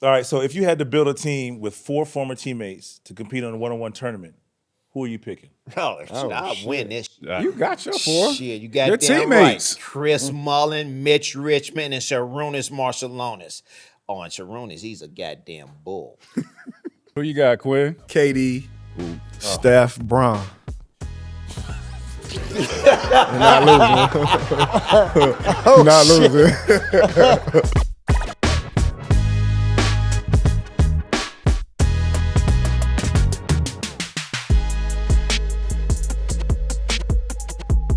All right, so if you had to build a team with 4 former teammates to compete in a one-on-one tournament, who are you picking? I'll win this. You got your 4. Shit, you got Your damn teammates. right. Chris Mullen, Mitch Richmond, and Sarunas Marcellonis. Oh, and Sarunas, he's a goddamn bull. Who you got, Quinn? KD, Steph, Bron. You're not losing. You're not losing.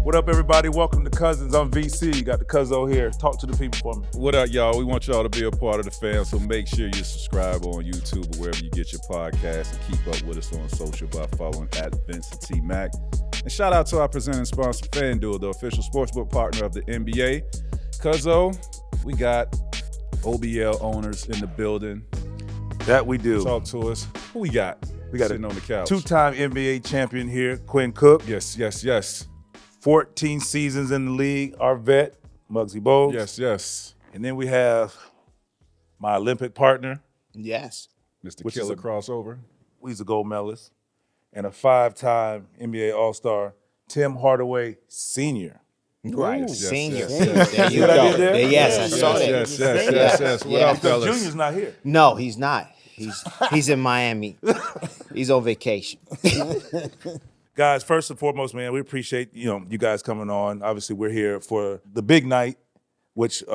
What up, everybody? Welcome to Cousins. I'm VC. Got the Cuzzo here. Talk to the people for me. What up, y'all? We want y'all to be a part of the fam, so make sure you subscribe on YouTube or wherever you get your podcasts and keep up with us on social by following @VincentTMac. And shout out to our presenting sponsor, FanDuel, the official sportsbook partner of the NBA. Cuzzo, we got OBL owners in the building. That we do. Talk to us. Who we got? We got sitting on the couch. 2-time NBA champion here, Quinn Cook. Yes. 14 seasons in the league, our vet, Muggsy Bogues. Yes. And then we have my Olympic partner. Yes. Mr. Killer Crossover. He's a gold medalist. And a 5-time NBA All-Star, Tim Hardaway Sr. Right, senior. Yes. There you what I go. did there? Yes, I saw that. Yes. What up, fellas? Junior's not here. No, he's not. He's in Miami. He's on vacation. Guys, first and foremost, man, we appreciate you guys coming on. Obviously, we're here for the big night, which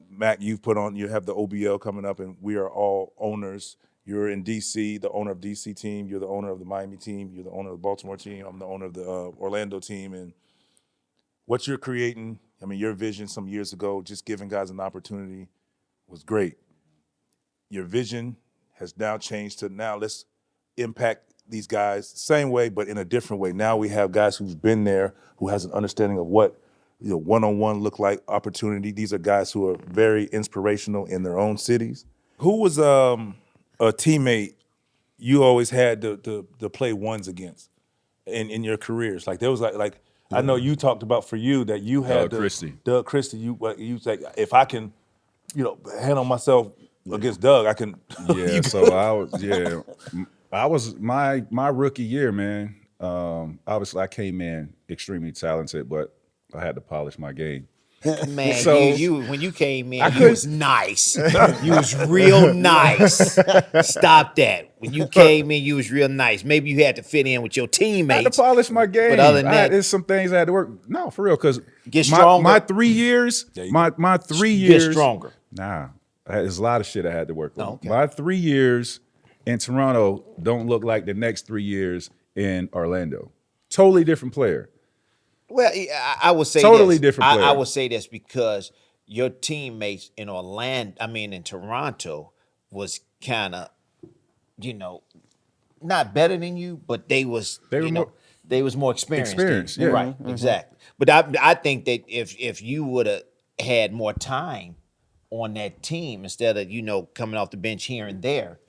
Mac, you've put on. You have the OBL coming up, and we are all owners. You're in DC, the owner of DC team. You're the owner of the Miami team. You're the owner of the Baltimore team. I'm the owner of the Orlando team. And what you're creating, I mean, your vision some years ago, just giving guys an opportunity was great. Your vision has now changed to now let's impact these guys the same way, but in a different way. Now we have guys who's been there, who has an understanding of what one-on-one look like, opportunity. These are guys who are very inspirational in their own cities. Who was a teammate you always had to play ones against in your careers? Like there was like I know you talked about for you that you had Doug Christie. You was like, if I can, handle myself against Doug, I can. Yeah. So I was my rookie year, man. Obviously, I came in extremely talented, but I had to polish my game. Man, So- you when you came in, you was nice. You was real nice. Stop that. When you came in, you was real nice. Maybe you had to fit in with your I had teammates. to polish my game. But other than that- there's some things I had to work. No, for real, because Get stronger. my 3 years, my 3 Get years. stronger. Nah, there's a lot of shit I had to work on. Oh, okay. My 3 years in Toronto don't look like the next 3 years in Orlando. Totally different player. Well, I would say Totally this. different player. I would say this because your teammates in in Toronto was kind of, not better than you, but they was more experienced. Experienced, than you. yeah. Right, exactly. But I think that if you would have had more time on that team instead of coming off the bench here and there,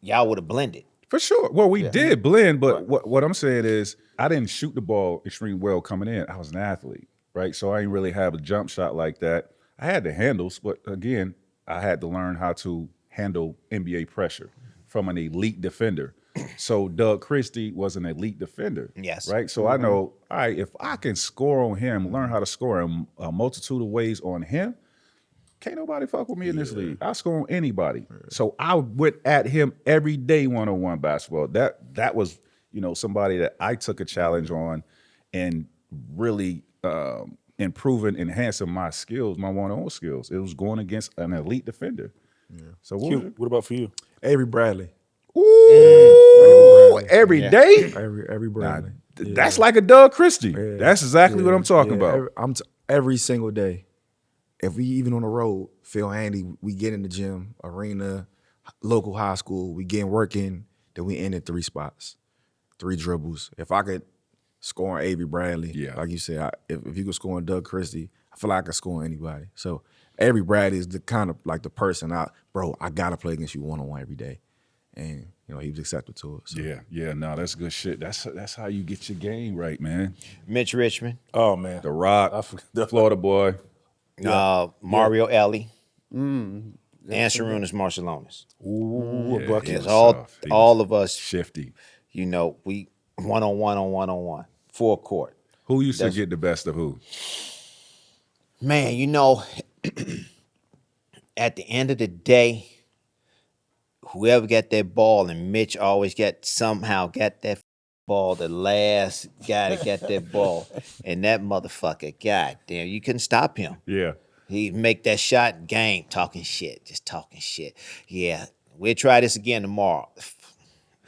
y'all would have blended. For sure. Well, we did blend, but what I'm saying is I didn't shoot the ball extremely well coming in. I was an athlete, right? So I didn't really have a jump shot like that. I had the handles, but again, I had to learn how to handle NBA pressure from an elite defender. So Doug Christie was an elite defender. Yes. Right? So I know, all right, if I can score on him, learn how to score in a multitude of ways on him, can't nobody fuck with me in this league. I score on anybody. So I went at him every day one-on-one basketball. That was, somebody that I took a challenge on and really enhancing my skills, my one-on-one skills. It was going against an elite defender. Yeah. So What about for you? Avery Bradley. Ooh, every day? Every Bradley. That's like a Doug Christie. Yeah. That's exactly what I'm talking about. Every single day. If we even on the road, feel handy, we get in the gym, arena, local high school, we get working, then we end in 3 spots, 3 dribbles. If I could score on Avery Bradley, like you said, if you could score on Doug Christie, I feel like I could score on anybody. So Avery Bradley is the kind of like the person I gotta play against you one-on-one every day. And he was accepted to it. So. Yeah, no, that's good shit. That's how you get your game right, man. Mitch Richmond. Oh man, The Rock, the Florida boy. Mario Ellie. And Sharunas Marcellonis. Ooh, a Yeah, bucket. he Yes, was soft. He all was of us, shifty. you know, we one-on-one, full court. Who used to get the best of who? Man, you know, at the end of the day, whoever got that ball, and Mitch always somehow got that ball, the last guy that got that ball. And that motherfucker, goddamn, you couldn't stop him. Yeah. He make that shot, gang, talking shit, just talking shit. Yeah, we'll try this again tomorrow.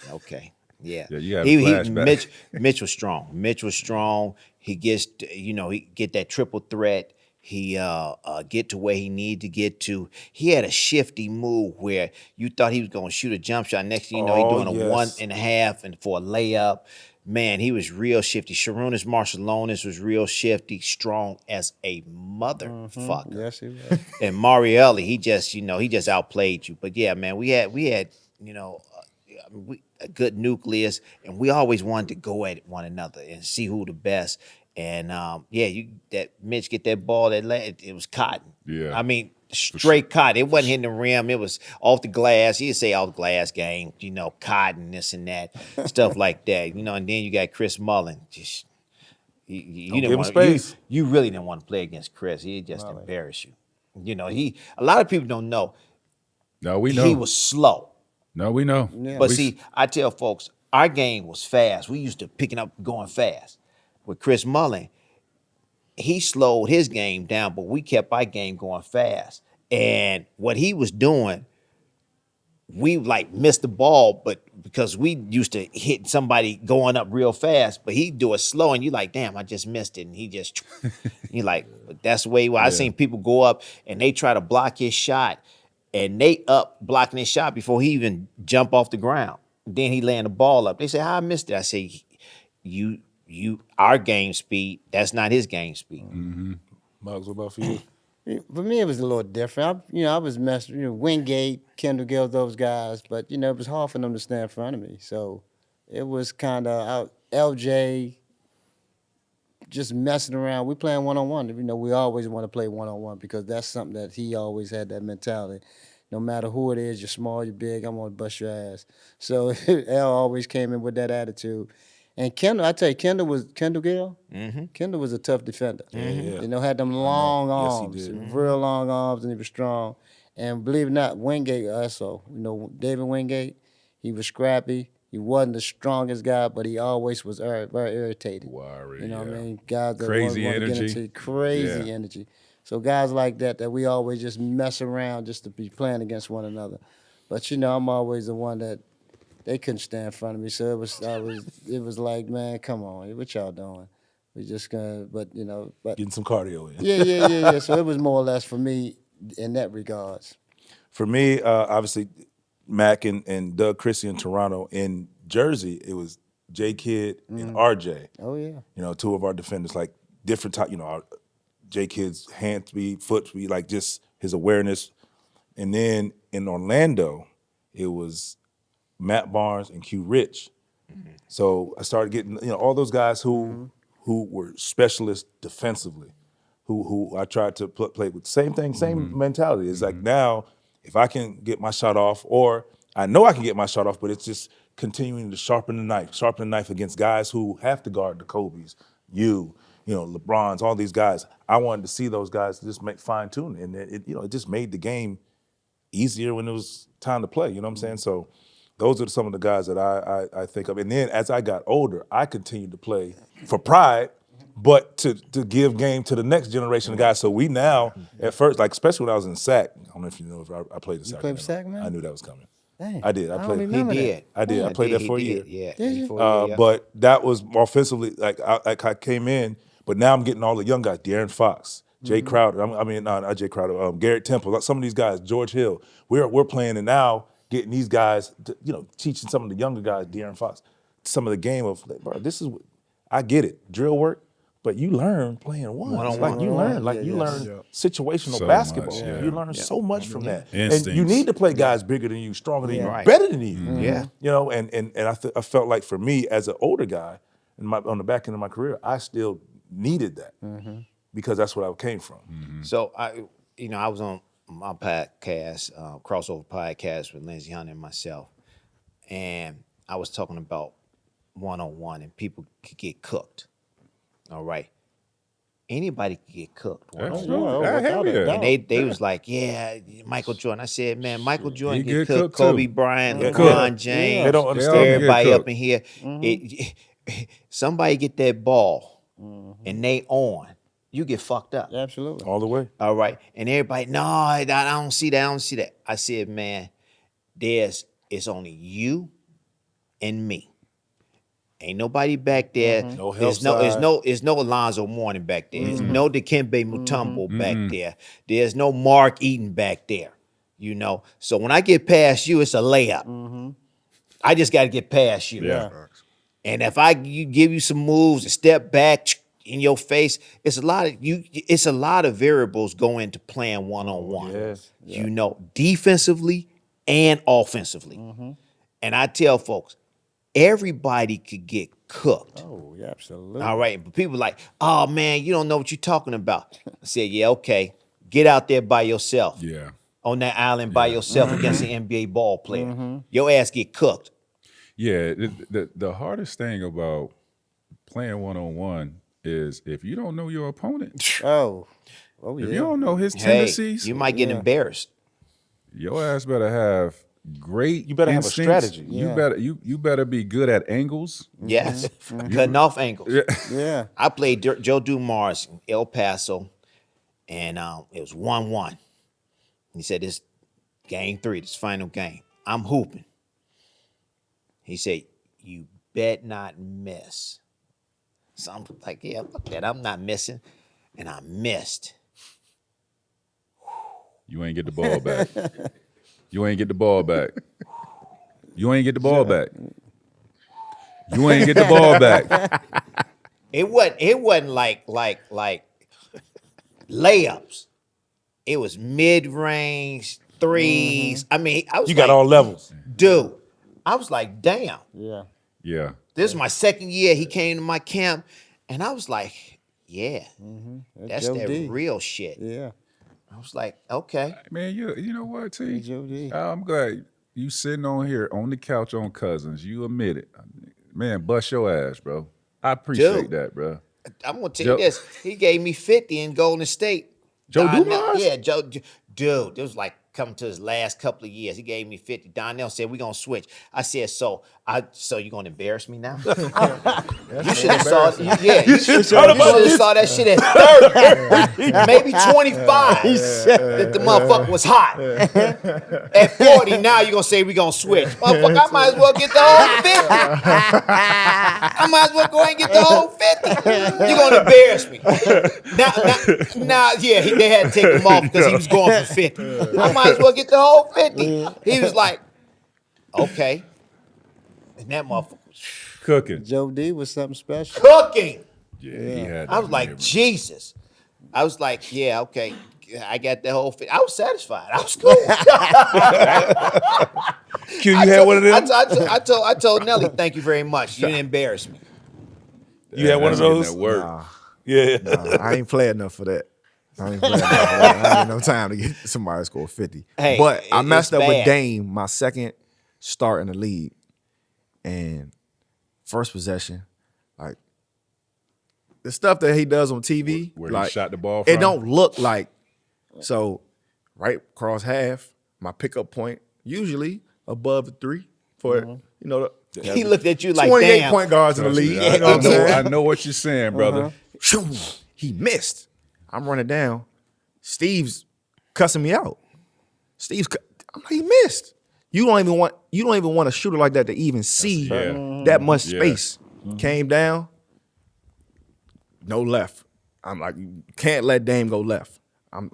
Okay, yeah. Yeah, you had a flashback. Mitch was strong. Mitch was strong. He gets, he get that triple threat. He get to where he needed to get to. He had a shifty move where you thought he was gonna shoot a jump shot. Next thing you know, Oh, he doing a yes. 1.5 and for a layup. Man, he was real shifty. Sharunas Marcellonis was real shifty, strong as a motherfucker. Yes, he was. And Marielli, he just outplayed you. But yeah, man, we had a good nucleus, and we always wanted to go at one another and see who the best. And that Mitch get that ball it was cotton. Yeah. I mean, straight cotton. It wasn't hitting the rim. It was off the glass. He'd say off glass game, cotton, this and that, stuff like that. And then you got Chris Mullin. Just you give didn't him want space. you really didn't want to play against Chris. He'd just embarrass you. A lot of people don't know. No, we know. He was slow. No, we know. Yeah. But see, I tell folks, our game was fast. We used to picking up, going fast. With Chris Mullin, he slowed his game down, but we kept our game going fast. And what he was doing, we missed the ball, but because we used to hit somebody going up real fast, but he'd do it slow, and you like, damn, I just missed it. And he just, but that's the way I seen people go up and they try to block his shot, and they up blocking his shot before he even jump off the ground. Then he laying the ball up. They say, how I missed it? I say, our game speed, that's not his game speed. Muggs, what about for you? For me, it was a little different. I was messing, Wingate, Kendall Gill, those guys, but it was hard for them to stand in front of me. So it was kind of out. LJ just messing around. We playing one-on-one. We always want to play one-on-one because that's something that he always had, that mentality. No matter who it is, you're small, you're big, I'm gonna bust your ass. So L always came in with that attitude. And Kendall, I tell you, Kendall Gill. Kendall was a tough defender. Yeah. Had them long Yes, he arms, did. real long arms, and he was strong. And believe it or not, Wingate also. David Wingate, he was scrappy. He wasn't the strongest guy, but he always was very irritated. Wiry, You know what I yeah. mean? Guys that Crazy want to get energy. into crazy Yeah. energy. So guys like that we always just mess around just to be playing against one another. But I'm always the one that they couldn't stand in front of me. So it was like, man, come on, what y'all doing? We just gonna, but Getting some cardio in. yeah. So it was more or less for me in that regards. For me, obviously, Mac and Doug Christie in Toronto. In Jersey, it was J Kidd and RJ. Oh yeah. Two of our defenders, like different type. Our J Kidd's hand speed, foot speed, like just his awareness. And then in Orlando, it was Matt Barnes and Q Rich. So I started getting all those guys who were specialists defensively, who I tried to play with. Same thing, same mentality. It's like now, if I can get my shot off, or I know I can get my shot off, but it's just continuing to sharpen the knife against guys who have to guard the Kobe's, LeBron's, all these guys. I wanted to see those guys just make fine tune, and it just made the game easier when it was time to play. You know what I'm saying? So those are some of the guys that I think of. And then as I got older, I continued to play for pride, but to give game to the next generation of guys. So we now, at first, especially when I was in SAC, I don't know if you know if I played in SAC. played for SAC, man? I knew that was coming. Dang, I did. I don't played. remember He that. did. I did. I played there for a He year. did, yeah. Did you? For a year, yeah. But that was offensively, I came in, but now I'm getting all the young guys, De'Aaron Fox, Jay Crowder, not Jay Crowder, Garrett Temple, some of these guys, George Hill. We're playing, and now getting these guys, teaching some of the younger guys, De'Aaron Fox, some of the game of, bro, I get it, drill work, but you learn playing one-on-one. You learn situational So basketball. much, yeah. You learn so much from that. Instincts. And you need to play guys bigger than you, stronger than you, Right. better than you. Yeah. And I felt like for me as an older guy, on the back end of my career, I still needed that because that's where I came from. So I was on my podcast, crossover podcast with Lindsey Hunter and myself, and I was talking about one-on-one, and people could get cooked. All right, anybody could get cooked. Absolutely. without Hell a yeah. doubt. And they was like, yeah, Michael Jordan. I said, man, Michael Jordan He get get cooked. cooked Kobe too. Bryant, Yeah, LeBron cooked. James. They don't understand. Everybody Get up in here. Somebody get that ball, and they on. You get fucked up. Absolutely. All the way. All right. And everybody, no, I don't see that. I don't see that. I said, man, it's only you and me. Ain't nobody back there. No help There's no Alonzo Mourning back there. There's no Dikembe Mutombo back there. There's no Mark Eaton back there. You know. So when I get past you, it's a layup. I just got to get past you. Yeah. And if give you some moves and step back in your face, it's a lot of variables go into playing one-on-one. Yes. You know, defensively and offensively. And I tell folks, everybody could get cooked. Oh, yeah, absolutely. All right. But people like, oh man, you don't know what you're talking about. I said, yeah, okay. Get out there by yourself. Yeah. On that island by yourself against an NBA ball player. Your ass get cooked. Yeah. The hardest thing about playing one-on-one is if you don't know your opponent, Oh, if yeah. you don't know his Hey, tendencies, you might get embarrassed. your ass better have great. You better have a instincts. strategy. You better be good at angles. Yes. Cutting off angles. Yeah. I played Joe Dumars in El Paso, and it was 1-1. He said, this game 3, this final game, I'm hooping. He said, you bet not miss. So I'm like, yeah, fuck that. I'm not missing. And I missed. You ain't get the ball back. You ain't get the ball back. You ain't get the ball back. You ain't get the ball back. It wasn't like layups. It was mid-range threes. I mean, I was You got all levels. dude. I was like, damn. Yeah. Yeah. This is my second year. He came to my camp, and I was like, yeah, that's Joe that D. real shit. Yeah. I was like, okay. Man, you know what, T? Joe D. I'm glad you sitting on here on the couch on Cousins. You admit it. Man, bust your ass, bro. I appreciate Dude. that, bro. I'm gonna tell Joe- you this. He gave me 50 in Golden State. Joe Donnell- Dumars? Yeah, Joe. Dude, it was like coming to his last couple of years. He gave me 50. Donnell said, we're gonna switch. I said, so you gonna embarrass me now? You should have saw you should have saw that shit at 30. Maybe 25. That the motherfucker was hot. At 40, now you're gonna say we're gonna switch. Motherfucker, I might as well get the whole 50. I might as well go ahead and get the whole 50. You're gonna embarrass me. Now, they had to take him off because he was going for 50. I might as well get the whole 50. He was like, okay. And that motherfucker was Cooking. Joe D was something special. cooking. Yeah, he had I was that like, in there, Jesus. I was like, yeah, okay. I got the whole 50. I was satisfied. I was cool. Q, you had one of them? I told Nelly, thank you very much. You didn't embarrass me. You had one of That's getting those? that work. Nah, Yeah. nah, I ain't play enough for that. I ain't play enough for that. I ain't no time to get somebody to score 50. Hey, but I it's messed up bad. with Dame my second start in the league. And first possession, like the stuff that he does on TV, Where he like shot the ball it from? don't look like. So right across half, my pickup point usually above the 3 for He looked at you like, 28 damn. point guards in the league. I, You know what I'm saying? I know what you're saying, brother. Shoo, he missed. I'm running down. Steve's cussing me out. I'm like, he missed. You don't even want a shooter like that to even see that much Yeah. space. Came down, no left. I'm like, you can't let Dame go left.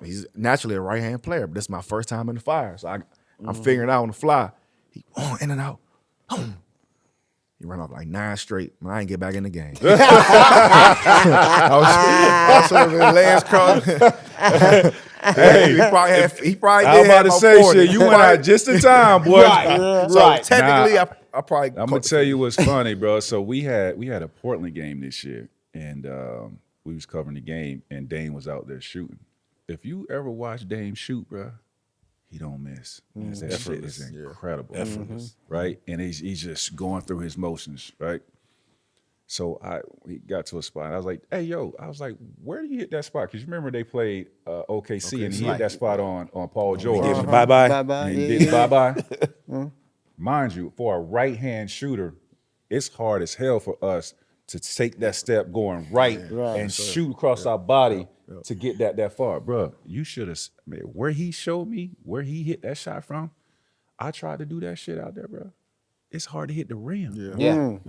He's naturally a right-hand player, but this is my first time in the fire. So I'm figuring it out on the fly. He in and out. He ran off like 9 straight. Man, I ain't get back in the game. I was sort of in Lance Cross. Hey, he probably I did was about have to my say 40. shit. You went out just in time, boy. So technically, I probably. I'm gonna tell you what's funny, bro. So we had a Portland game this year, and we was covering the game, and Dame was out there shooting. If you ever watch Dame shoot, bro, he don't miss. Man, that shit is incredible. Effortless. Right? And he's just going through his motions, right? So we got to a spot. I was like, hey, yo, where do you hit that spot? Because you remember they played OKC and he hit that spot on Paul George. Give him the bye-bye. Bye-bye. And he Yeah, did yeah. bye-bye. Mind you, for a right-hand shooter, it's hard as hell for us to take that step going right and shoot across our body to get that far. Bro, you should have, where he showed me, where he hit that shot from, I tried to do that shit out there, bro. It's hard to hit the rim.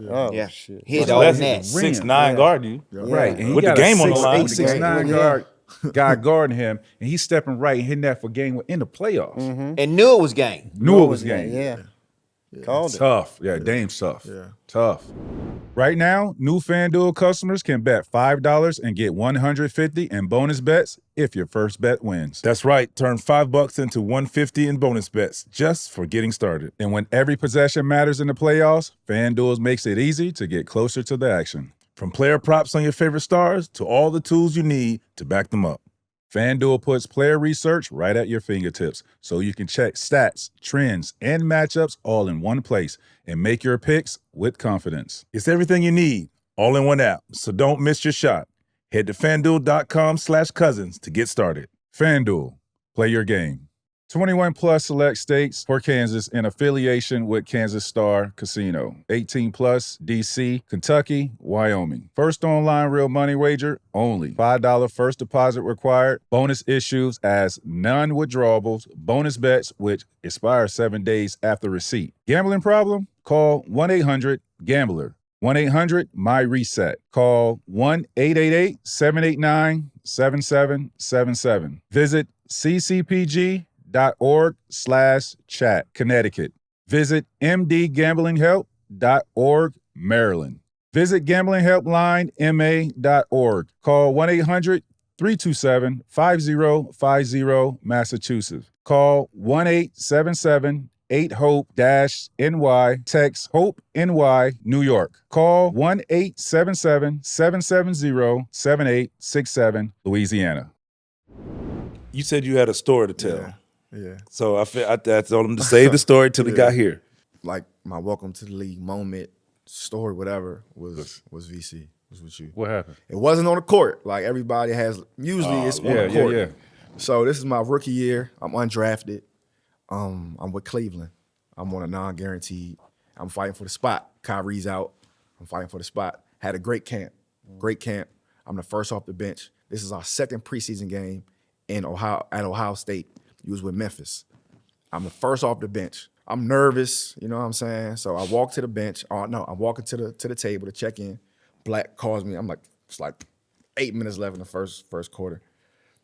Oh, Yeah. shit. Hit So all that's net. 6'9" guard you. Right. And he With the got game a on the line. 6'9" guard guy guarding him, and he's stepping right and hitting that for game in the playoffs. And knew it was game. Knew it was game. Yeah. Called it. Tough. Yeah, Dame's tough. Tough. Right now, new FanDuel customers can bet $5 and get $150 in bonus bets if your first bet wins. That's right. Turn $5 into $150 in bonus bets just for getting started. And when every possession matters in the playoffs, FanDuel makes it easy to get closer to the action. From player props on your favorite stars to all the tools you need to back them up. FanDuel puts player research right at your fingertips so you can check stats, trends, and matchups all in one place and make your picks with confidence. It's everything you need, all in one app, so don't miss your shot. Head to FanDuel.com/cousins to get started. FanDuel, play your game. 21 plus select states for Kansas in affiliation with Kansas Star Casino. 18 plus DC, Kentucky, Wyoming. First online real money wager only. $5 first deposit required. Bonus issues as non-withdrawables. Bonus bets which expire 7 days after receipt. Gambling problem? Call 1-800-GAMBLER. 1-800-MY-RESET. Call 1-888-789-7777. Visit ccpg.org/chat, Connecticut. Visit mdgamblinghelp.org, Maryland. Visit gamblinghelplinema.org. Call 1-800-327-5050, Massachusetts. Call 1-877-8HOPE-NY. Text HOPE-NY, New York. Call 1-877-770-7867, Louisiana. You said you had a story to tell. Yeah. So I told him to save the story till he got here. Like my welcome to the league moment, story, whatever, was VC. Was with you. What happened? It wasn't on the court. Like everybody has, usually it's on the court. Yeah. So this is my rookie year. I'm undrafted. I'm with Cleveland. I'm on a non-guaranteed. I'm fighting for the spot. Kyrie's out. I'm fighting for the spot. Had a great camp. Great camp. I'm the first off the bench. This is our second preseason game in Ohio State. You was with Memphis. I'm the first off the bench. I'm nervous, you know what I'm saying? So I walk to the bench. Oh no, I'm walking to the table to check in. Black calls me. I'm like, it's like 8 minutes left in the first quarter.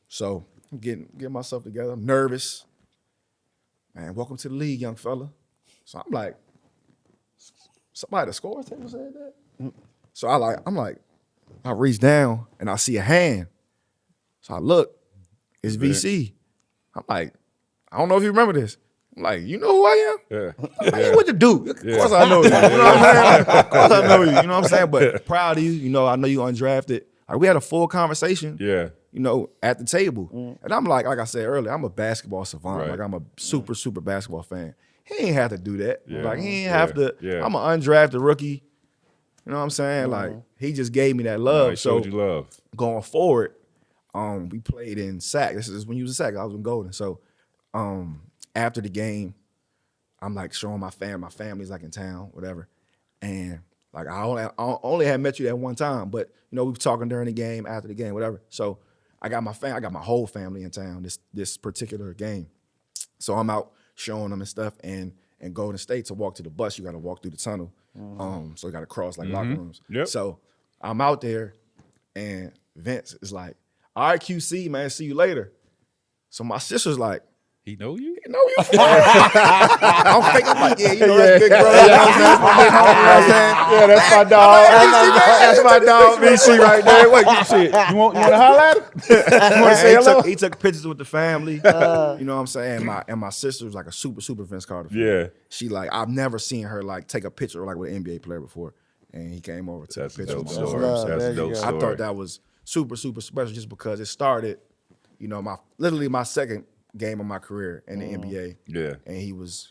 So I'm getting myself together. I'm nervous. Man, welcome to the league, young fella. So I'm like, somebody at the score table said that? So I'm like, I reach down and I see a hand. So I look, it's VC. I'm like, I don't know if you remember this. I'm like, you know who I am? Yeah. Like, you went to Duke. Of course I know you. You know what I'm saying? Of course I know you. You know what I'm saying? But proud of you. You know, I know you undrafted. Like, we had a full conversation. Yeah. You know, at the table. And I'm like I said earlier, I'm a basketball savant. Right. Like, I'm a super, super basketball fan. He ain't have to do that. Yeah. Like, he ain't have to. Yeah. I'm an undrafted rookie. You know what I'm saying? Like, he just gave me that love. He showed you love. Going forward, we played in SAC. This is when you was in SAC. I was in Golden. So after the game, I'm like showing my family's like in town, whatever. And like I only had met you that one time, but you know, we were talking during the game, after the game, whatever. So I got my whole family in town this particular game. So I'm out showing them and stuff, and Golden State, to walk to the bus, you gotta walk through the tunnel. So you gotta cross like locker rooms. Yep. So I'm out there and Vince is like, all right, QC, man, see you later. So my sister's like, He know you? you know you. I'm thinking, I'm like, yeah, you know, that's big bro. You know what I'm saying? That's my big homie, you know what I'm saying? Yeah, that's my dog. That's my dog, VC right there. What you shit? You want to holler at him? You want to say hello? He took pictures with the family. You know what I'm saying? And my sister was like a super, super Vince Carter fan. Yeah. She like, I've never seen her like take a picture like with an NBA player before. And he came over to take That's a a picture dope with my story. mom. That's There a you dope go. story. I thought that was super, super special just because it started, you know, literally my second game of my career in the NBA. Yeah. And he was,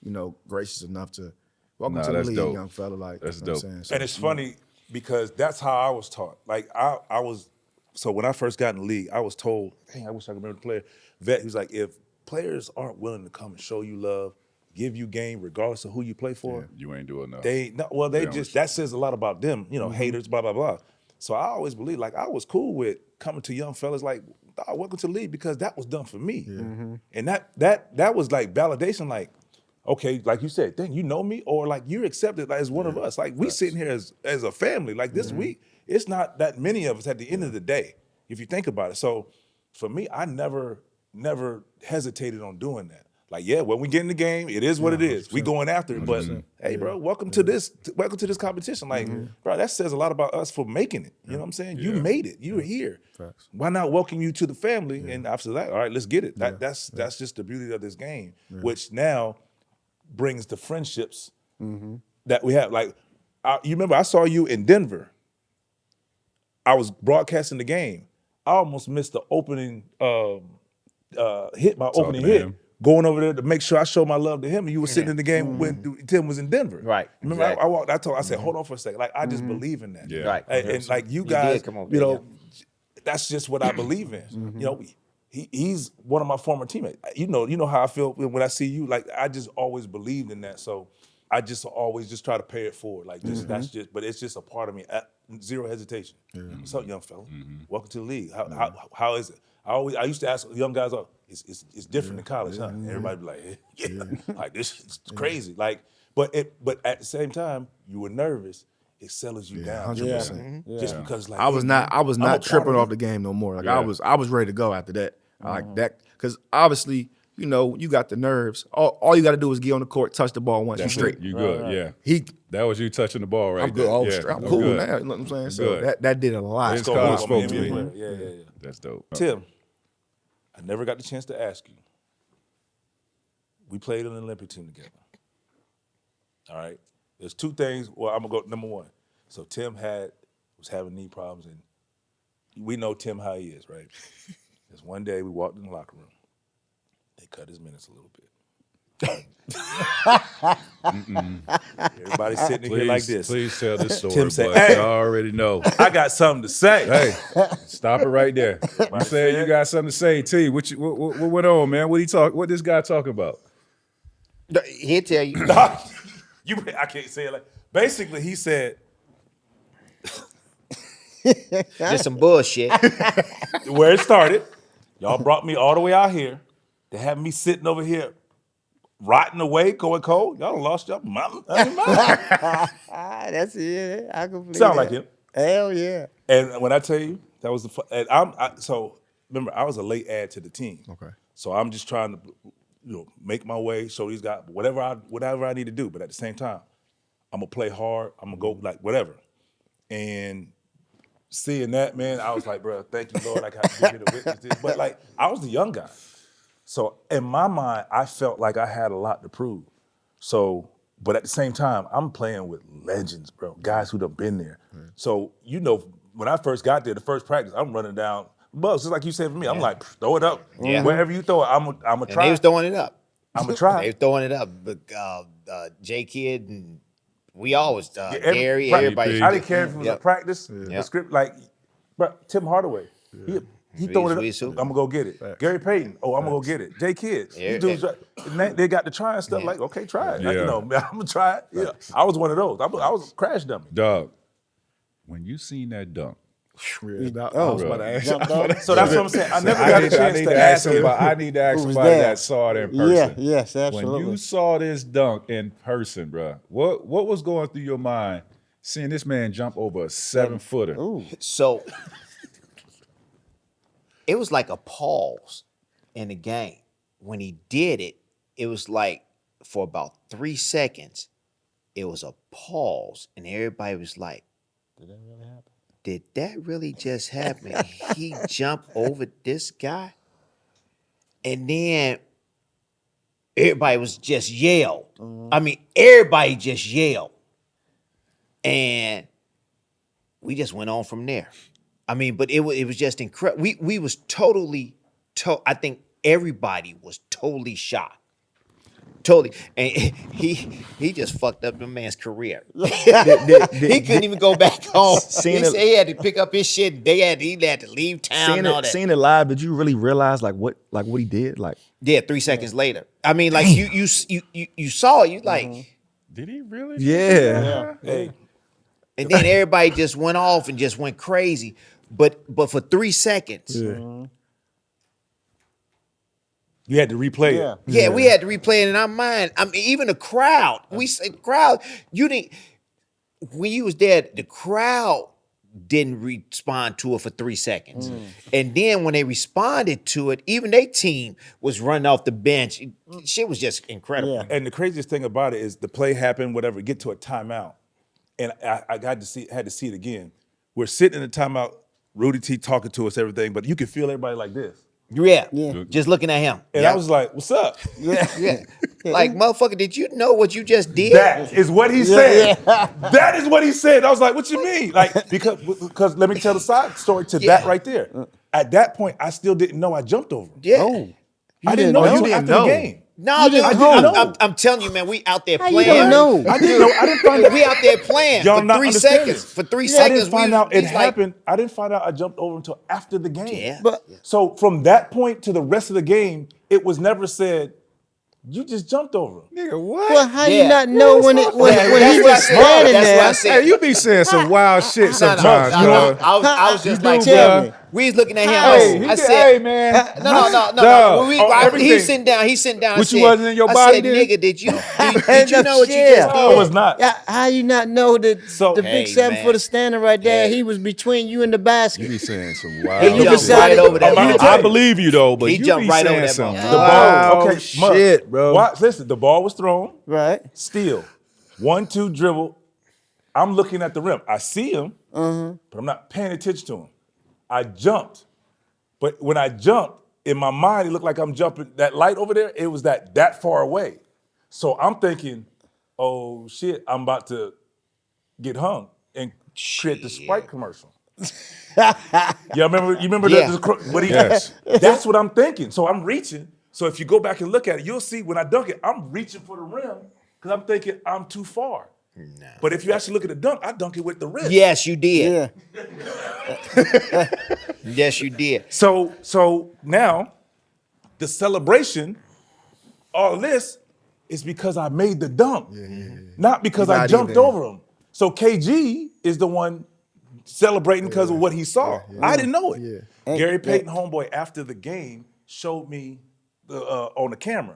gracious enough to welcome Nah, to the that's league, dope. young fella. Like That's you know what dope. I'm saying? So, And it's funny because that's how I was taught. Like I was, so when I first got in the league, I was told, dang, I wish I could remember the player. Vet, he was like, if players aren't willing to come and show you love, give you game, regardless of who you play for, You ain't doing enough. they that says a lot about them, haters, blah, blah, blah. So I always believe, like, I was cool with coming to young fellas like, "Dawg, welcome to the league," because that was done for me. And that was like validation, like, okay, like you said, dang, you know me, or like you're accepted as one of us. Like we sitting here as a family. Like this week, it's not that many of us at the end of the day, if you think about it. So for me, I never hesitated on doing that. Like, yeah, when we get in the game, it is what it is. We going after it. But hey, bro, welcome to this competition. Like, bro, that says a lot about us for making it. You know what I'm saying? You made it. You were here. Facts. Why not welcome you to the family? And after that, all right, let's get it. That's just the beauty of this game, which now brings the friendships that we have. Like, you remember I saw you in Denver. I was broadcasting the game. I almost missed the opening hit, my opening to hit. him. Going over there to make sure I show my love to him. And you were sitting in the game when Tim was in Denver. Right, Remember, exactly. I said, hold on for a second. Like, I just believe in that. Yeah. Right. And like you did guys, come over there, that's just what I believe in. He's one of my former teammates. You know how I feel when I see you. Like, I just always believed in that. So I just always just try to pay it forward. Like, but it's just a part of me. Zero hesitation. What's up, young fella? Welcome to the league. How is it? I used to ask young guys, it's different in college, huh? And everybody be like, like this is crazy. Like, but at the same time, you were nervous. It settles you down. 100%. Just because, like, I was not tripping off the game no more. Like Yeah. I was ready to go after that. Like that, because obviously, you got the nerves. All you got to do is get on the court, touch the ball once, you straight. You good, yeah. That was you touching the ball right I'm good. there. Oh, Yeah, straight. I'm no cool good. now. You know what I'm saying? So Good. that did a lot. It's go, college I'm spoke an to NBA me. player. Yeah. That's dope. Tim, I never got the chance to ask you. We played on the Olympic team together. All right. There's two things. Well, I'm gonna go number one. So Tim was having knee problems, and we know Tim how he is, right? There's one day we walked in the locker room. They cut his minutes a little bit. Everybody's sitting here like this. Please tell this story. Tim said, but "Hey." I already know. I got something to say. Hey, stop it right there. You said you got something to say, T. What went on, man? What this guy talking about? He'll tell you. I can't say it like. Basically, he said, Just some bullshit. where it started, y'all brought me all the way out here to have me sitting over here rotting away, going cold. Y'all done lost your mind. That's it. I can believe Sound that. like him. Hell yeah. And when I tell you, that was so remember, I was a late add to the team. Okay. So I'm just trying to, make my way, show these guys whatever I need to do. But at the same time, I'm gonna play hard. I'm gonna go like whatever. And seeing that, man, I was like, bro, thank you, Lord. I got to be here to witness this. But like, I was the young guy. So in my mind, I felt like I had a lot to prove. So, but at the same time, I'm playing with legends, bro, guys who done been there. So, when I first got there, the first practice, I'm running down Bugs, just like you said for me. I'm like, throw it up. Yeah. Wherever you throw it, I'm gonna And try. they was throwing it up. I'm gonna try. They was throwing it up. But J Kid and we always Gary, practice. everybody. I didn't care if it was a Yep. practice, the Yep. script, like, bro, Tim Hardaway. He throwing it up. Reese, I'm gonna go get it. Gary Payton. I'm gonna go get it. J Kids. Yeah. These dudes, they got to try and stuff. Yeah. Like, okay, try it. Yeah. Like, I'm gonna try it. Yeah. I was one of those. I was a crash dummy. Dog, when you seen that dunk, I was about to ask. Jumped off. So that's what I'm saying. I never got a chance to ask him. I need to ask Who was somebody there? that saw it in person. Yeah, yes, When absolutely. you saw this dunk in person, bro, what was going through your mind seeing this man jump over a 7-footer? Ooh. So it was like a pause in the game. When he did it, it was like for about 3 seconds, it was a pause, and everybody was like, did that really just happen? He jumped over this guy? And then everybody was just yelled. I mean, everybody just yelled. And we just went on from there. I mean, but it was just incredible. We was totally, I think everybody was totally shocked. Totally. And he just fucked up the man's career. He couldn't even go back home. He said he had to pick up his shit. He had to leave town and all that. Seeing it live, did you really realize what he did? Like, Yeah, 3 seconds later. I mean, like you saw it. You like, Did he really? yeah. Hey, and then everybody just went off and just went crazy. But for 3 seconds, you had to replay it. yeah, we had to replay it in our mind. I mean, even the crowd. We said crowd. You didn't. When you was there, the crowd didn't respond to it for 3 seconds, and then when they responded to it, even their team was running off the bench. Shit was just incredible. Yeah. And the craziest thing about it is the play happened, whatever, get to a timeout. And I had to see it again. We're sitting in the timeout, Rudy T talking to us, everything, but you could feel everybody like this. Yeah, Yeah. just looking at him. And Yeah. I was like, what's up? Yeah. Like, motherfucker, did you know what you just did? That is what he said. That is what he said. I was like, what you mean? Like, because let me tell the side story to that right there. At that point, I still didn't know I jumped over him. Yeah. Oh. I didn't know know? until You after didn't the know. game. No, dude, didn't know. I'm telling you, man, we out there How you playing. don't know? I didn't know. I didn't find out. We out there playing Y'all for not 3 understanding. seconds. For 3 I seconds, didn't find out we it was like, happened. I didn't find out I jumped over until after the game. Yeah. But So from that point to the rest of the game, it was never said, you just jumped over him. Nigga, what? well, how Yeah. you not know when that's he what I was said. standing That's there? what I said. Hey, you be saying some wild shit No, sometimes, no, bro. I was just like, Tell me. we was looking at him. Hey, I said, hey, man. no. Dog. When we, Oh, everything. he's sitting down. I What you said, wasn't in your I body said, then? nigga, did you know what you Yeah. just I did? was not. How you not know that So- the Hey, big 7-footer man. standing right there? Hey. He was between you and the basket. You be saying some He wild jumped shit. right over that. I believe you though, but He you jumped be right over saying that some motherfucker. The ball, wild okay, shit, bro. Watch, listen, the ball was thrown, Right. still. 1-2 dribble. I'm looking at the rim. I see him, but I'm not paying attention to him. I jumped. But when I jumped, in my mind, it looked like I'm jumping. That light over there, it was that far away. So I'm thinking, oh shit, I'm about to get hung and create the Sprite commercial. You remember Yeah. what he Yes. That's what I'm thinking. So I'm reaching. So if you go back and look at it, you'll see when I dunk it, I'm reaching for the rim because I'm thinking I'm too far. But if you actually look at the dunk, I dunk it with the wrist. Yes, you did. Yeah. Yes, you did. So now the celebration, all this is because I made the dunk, not because I Not jumped even. over him. So KG is the one celebrating because of what he saw. I didn't know it. Gary Payton, homeboy, after the game showed me on the camera.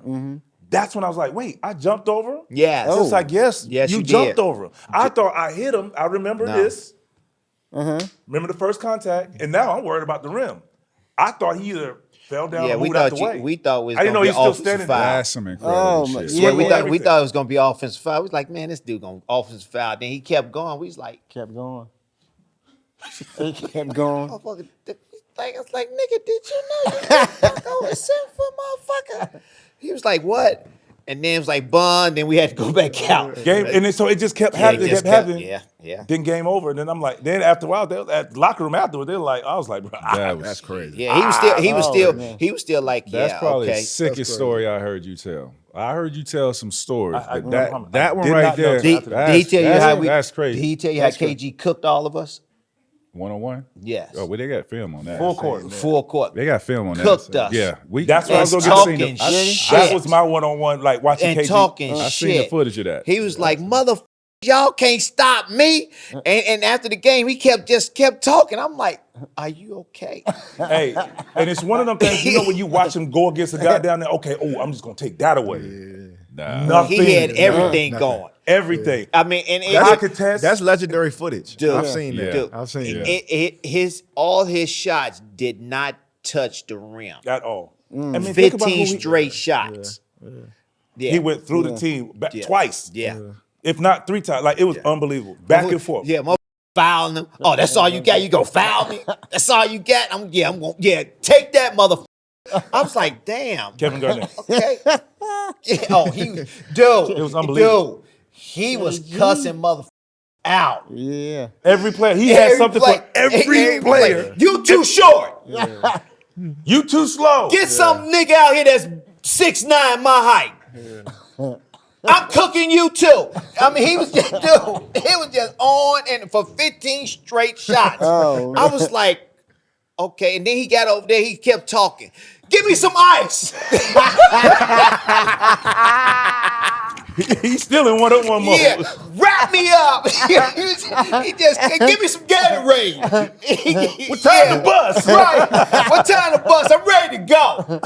That's when I was like, wait, I jumped over him? Yes. It's like, yes, Yes, you you jumped did. over him. I thought I hit him. I remember this. Remember the first contact, and now I'm worried about the rim. I thought he either fell down Yeah, or we moved out thought the way. we thought it was I didn't know gonna he's be still offensive standing foul. there. That's some incredible Oh, shit. my- Yeah, we everything. thought it was gonna be offensive foul. We was like, man, this dude gonna offensive foul. Then he kept going. We was like, Kept going. He kept going. motherfucker. I was like, nigga, did you know you just fuck over 7-foot motherfucker? He was like, what? And then it was like, bun. Then we had to go back out. Game, and then so it just kept Yeah, happening. it just kept happening. yeah. Then game over, and then I'm like, then after a while, they at the locker room afterward, they're like, I was like, bro, That's crazy. Yeah, he was still like, That's yeah, probably okay. the sickest story I heard you tell. I heard you tell some stories, I but did that one not right know there, till Did, after did he tell you how we? that's crazy. Did he tell you how KG cooked all of us? 1-on-1? Yes. Oh, well, they got film on that. full court. Full court. They got film on that. Cooked us. Yeah, That's what I was And gonna talking get. shit. That was my one-on-one, like watching And KG. talking I shit. seen the footage of that. He was like, mother, y'all can't stop me. And after the game, he kept talking. I'm like, are you okay? Hey, and it's one of them things, you know, when you watch him go against a guy down there, okay, oh, I'm just gonna take that away. Nah. Nothing. He had everything going. Everything. I mean, and I could test. That's legendary footage. Dude. I've seen that. Yeah. I've seen it, all his shots did not touch the rim. at all. I mean, think about 15 who he- straight shots. Yeah. He went through the team twice. Yeah. If not 3 times. Like, it was unbelievable. Back and forth. Yeah, motherfucker fouling him. Oh, that's all you got? You go foul me? That's all you got? I'm going, take that motherfucker. I was like, damn. Kevin Garnett. Okay. Yeah, oh, dude. It was unbelievable. Dude, he was cussing motherfucker out. Yeah. Every player. He had something for every player. You too short. You too slow. Get some nigga out here that's 6'9" my height. I'm cooking you too. I mean, he was just on and for 15 straight shots. Oh, I was like, okay. And then he got over there, he kept talking. Give me some ice. He's still in one-on-one mode. Yeah, wrap me up. he just give me some Gatorade. What time to bust? Right. What time to bust? I'm ready to go.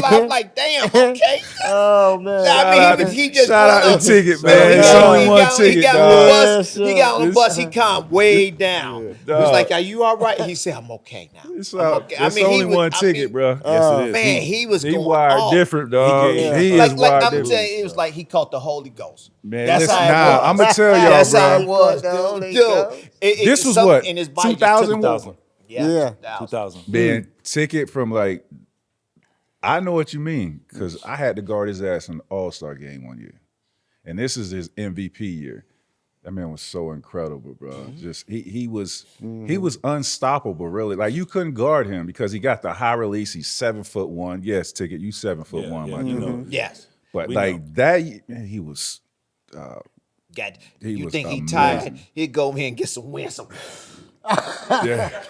I'm like, damn, okay. oh man. I mean, he just Shout out the ticket, man. He It's got- only he one got- ticket, He got dog. on the bus. Yes, He got on the bus. He calmed way down. He was Dog. like, "Are you all right?" He said, "I'm okay now." It's I'm okay. It's only one ticket, bro. Yes, it is. Man, he was He going wired off. different, dog. gave- He Like is wired I'm different. telling you, it was like he caught the Holy Ghost. Man, That's listen, how it was. I'm gonna tell y'all, That's how it bro. was, The dude. Holy Dude, Ghost. This was something what, in his body just 2000? took over. Yeah. 2000. Man, ticket from like, I know what you mean, because I had to guard his ass in the All-Star game one year. And this is his MVP year. That man was so incredible, bro. Just he was unstoppable, really. Like you couldn't guard him because he got the high release. He's 7'1". Yes, ticket, you 7'1", Yeah, my you dude. know. Yes. But We like know. that, man, he was. God, He you was think he amazing. tired? He'd go over here and get some win. Yeah.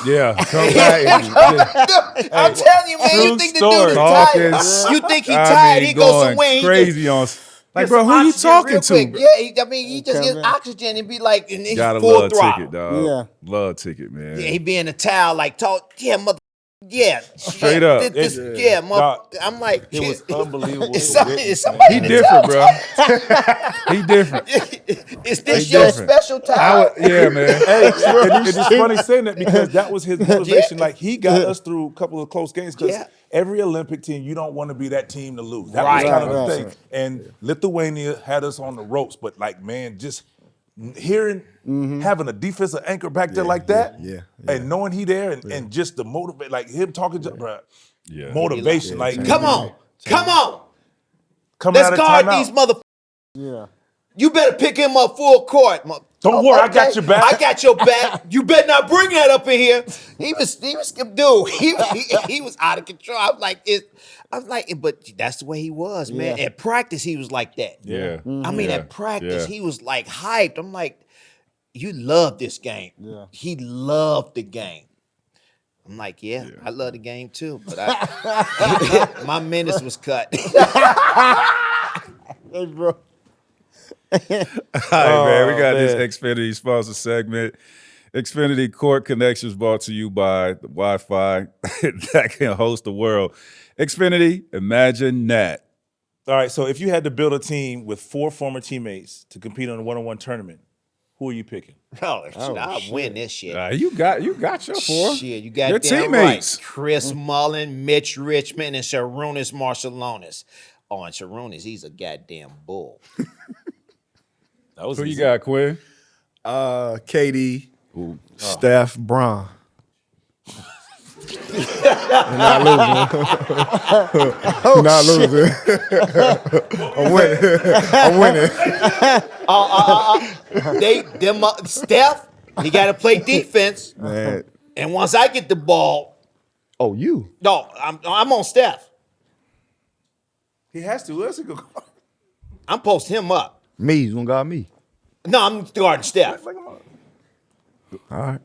Yeah, come back. I'm telling you, man. You true think the story. dude is Talking, tired? You think he I tired? mean, He goes going somewhere. He crazy on. Like, get bro, some who you oxygen talking real to? quick. Bro? Yeah, I mean, he just Come gets in. oxygen and be like, and he's Gotta full love throttle. ticket, dog. Yeah. Love ticket, man. Yeah, he be in a towel like talk. Yeah, mother. Yeah, Straight yeah, up. Yeah, mother. Dog, I'm like, It was unbelievable. It's to somebody, witness, it's somebody He in the different, towel. bro. He different. Is this He your different. special I towel? would, yeah, man. Hey, and it's funny saying that because that was his motivation. Like he got us through a couple of close games because Yeah. every Olympic team, you don't want to be that team to lose. That Right. was kind of Right, the thing. right. And Lithuania had us on the ropes, but like, man, just hearing, having a defensive anchor back there like that, yeah. and knowing he there, and just the motivate, like him talking to, bruh, Yeah. motivation, like Come on, come on. coming Let's out of guard timeout. these mother. Yeah. You better pick him up full court. Don't worry, I got your back. I got your back. You better not bring that up in here. He was dude. He was out of control. I was like, but that's the way he was, man. Yeah. At practice, he was like that. Yeah. I mean, Yeah. at practice, Yeah. he was like hyped. I'm like, you love this game. Yeah. He loved the game. I'm like, yeah, I love the game too, but my minutes was cut. Hey, bro. All right, man. We got man. this Xfinity sponsor segment. Xfinity Court Connections brought to you by the Wi-Fi that can host the world. Xfinity, imagine that. All right, so if you had to build a team with 4 former teammates to compete in a one-on-one tournament, who are you picking? Oh, shit, I'll win this shit. You got your four. Shit, you got Your damn teammates. right. Chris Mullen, Mitch Richmond, and Sharunas Marcellonis. Oh, and Sharunas, he's a goddamn bull. That was Who you easy. got, Quinn? KD, Steph, Bron. You're not losing. You're not losing. I'm winning. Steph, he got to play defense. Man. And once I get the ball, Oh, you. no, I'm on Steph. He has to. Who else he go? I'm posting him up. Me, you gonna guard me. No, I'm guarding Steph. Like, come on. All right.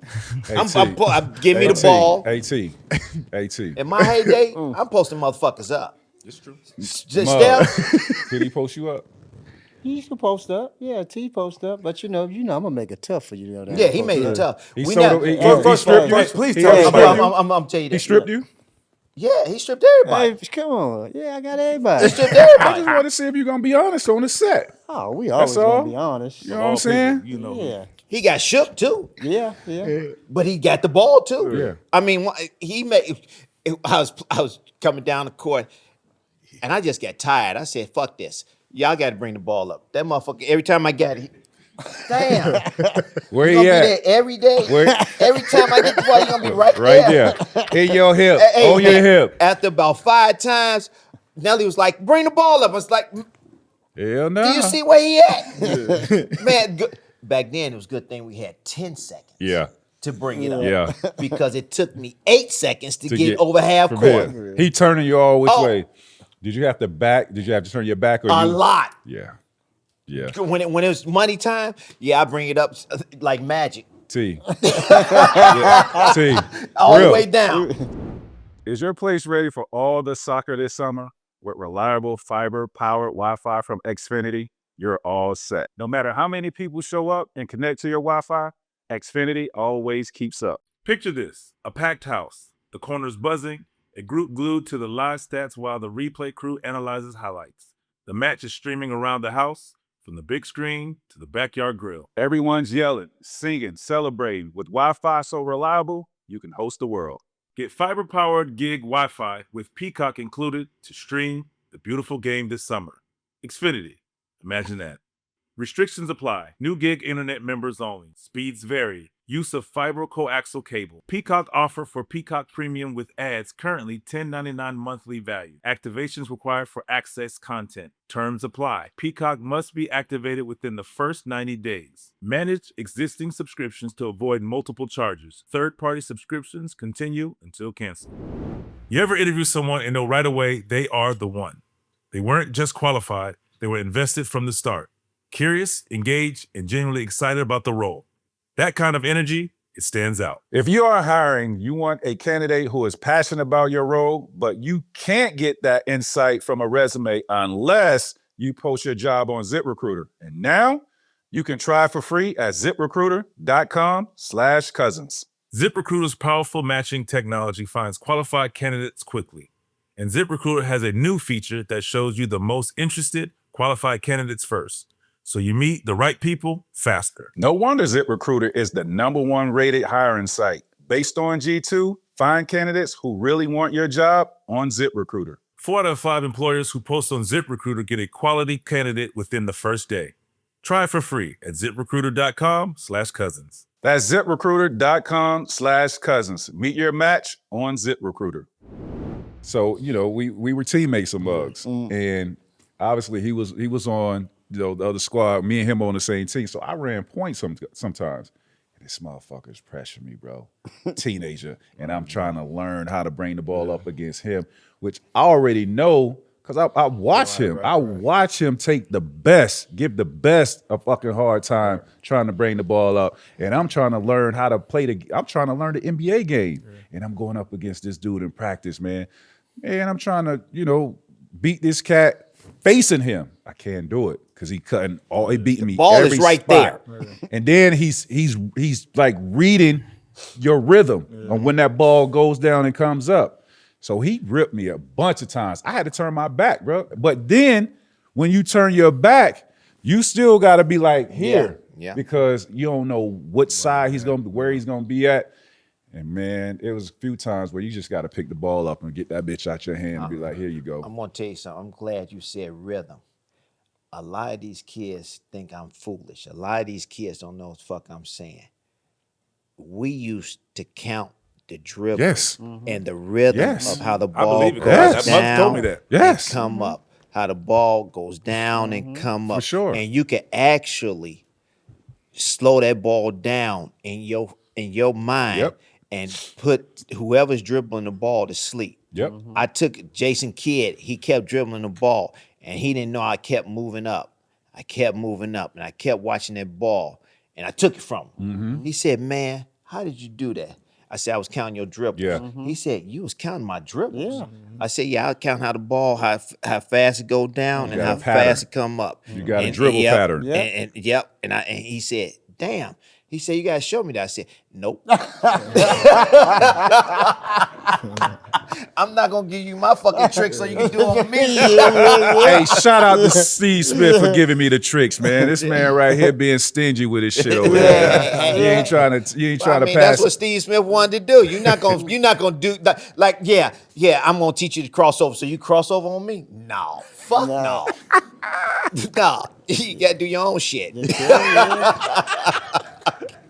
Give me the ball. AT. In my heyday, I'm posting motherfuckers up. It's true. Steph, Did he post you up? You can post up. Yeah, T post up. But you know, I'm gonna make it tough for you. To yeah, he made it tough. He We sold not- he First, stripped you? please He tell me stripped about you? I'm tell you that. He stripped you? Yeah, he stripped everybody. Hey, come on. Yeah, I got everybody. He stripped I everybody. just want to see if you're gonna be honest on the set. Oh, we always all. gonna be honest. You know what I'm saying? You know. Yeah. He got shook too, Yeah. but he got the ball too. Yeah. I mean, he made. I was coming down the court, and I just got tired. I said, "Fuck this! Y'all got to bring the ball up." That motherfucker. Every time I got it, damn. Where You're he gonna be at? there every day. Where- Every time I get the ball, you're gonna be right Right there. In your hip. Hey, on your man, hip. After about 5 times, Nelly was like, "Bring the ball up." I was like, Hell no. "Do you see where he at?" Man, back then it was a good thing we had 10 seconds. Yeah. to bring it up. Yeah. Because it took me 8 seconds to get over half from court. here. He turning you all which way. Did you have to turn your back? Or A lot. Yeah. Yeah. When it was money time, I bring it up like magic. T. Yeah. T. All the way down. Is your place ready for all the soccer this summer? With reliable fiber-powered Wi-Fi from Xfinity, you're all set. No matter how many people show up and connect to your Wi-Fi, Xfinity always keeps up. Picture this, a packed house, the corners buzzing, a group glued to the live stats while the replay crew analyzes highlights. The match is streaming around the house, from the big screen to the backyard grill. Everyone's yelling, singing, celebrating. With Wi-Fi so reliable, you can host the world. Get fiber-powered gig Wi-Fi with Peacock included to stream the beautiful game this summer. Xfinity. Imagine that. Restrictions apply. New gig internet members only. Speeds vary. Use of fiber coaxial cable. Peacock offer for Peacock Premium with ads currently $10.99 monthly value. Activations required for access content. Terms apply. Peacock must be activated within the first 90 days. Manage existing subscriptions to avoid multiple charges. Third-party subscriptions continue until canceled. You ever interview someone and know right away they are the one? They weren't just qualified, they were invested from the start. Curious, engaged, and genuinely excited about the role. That kind of energy, it stands out. If you are hiring, you want a candidate who is passionate about your role, but you can't get that insight from a resume unless you post your job on ZipRecruiter. And now you can try for free at ziprecruiter.com/cousins. ZipRecruiter's powerful matching technology finds qualified candidates quickly. And ZipRecruiter has a new feature that shows you the most interested, qualified candidates first. So you meet the right people faster. No wonder ZipRecruiter is the #1 rated hiring site. Based on G2, find candidates who really want your job on ZipRecruiter. 4 out of 5 employers who post on ZipRecruiter get a quality candidate within the first day. Try it for free at ziprecruiter.com/cousins. That's ziprecruiter.com/cousins. Meet your match on ZipRecruiter. So, we were teammates of Muggs. And obviously he was on the other squad, me and him on the same team. So I ran points sometimes. And this motherfucker's pressuring me, bro. Teenager. And I'm trying to learn how to bring the ball up against him, which I already know because I watch him. I watch him give the best a fucking hard time trying to bring the ball up. And I'm trying to learn how to I'm trying to learn the NBA game. And I'm going up against this dude in practice, man. And I'm trying to, beat this cat facing him. I can't do it. Because he beating me. Ball every is right spot. there. And then he's like reading your rhythm on when that ball goes down and comes up. So he ripped me a bunch of times. I had to turn my back, bro. But then when you turn your back, you still got to be like here. Yeah. Because you don't know what side where he's gonna be at. And man, it was a few times where you just got to pick the ball up and get that bitch out your hand and be like, here you go. I'm gonna tell you something. I'm glad you said rhythm. A lot of these kids think I'm foolish. A lot of these kids don't know what the fuck I'm saying. We used to count the dribbles and the rhythm of how the ball goes down told me that. and come up. How the ball goes down and come up. For sure. And you can actually slow that ball down in your mind and put whoever's dribbling the ball to sleep. Yep. I took Jason Kidd. He kept dribbling the ball. And he didn't know I kept moving up. I kept moving up, and I kept watching that ball, and I took it from him. He said, man, how did you do that? I said, I was counting your dribbles. Yeah. He said, you was counting my dribbles? I said, yeah, I count how the ball, how fast it go down and how fast it come up. You got a dribble pattern. And he said, damn. He said, you got to show me that. I said, nope. I'm not going to give you my fucking tricks so you can do it on me. Hey, shout out to Steve Smith for giving me the tricks, man. This man right here being stingy with his shit over there. You ain't trying to pass. That's what Steve Smith wanted to do. You're not gonna do that. Like, yeah, I'm gonna teach you to cross over. So you cross over on me? No. Fuck no. No. You gotta do your own shit.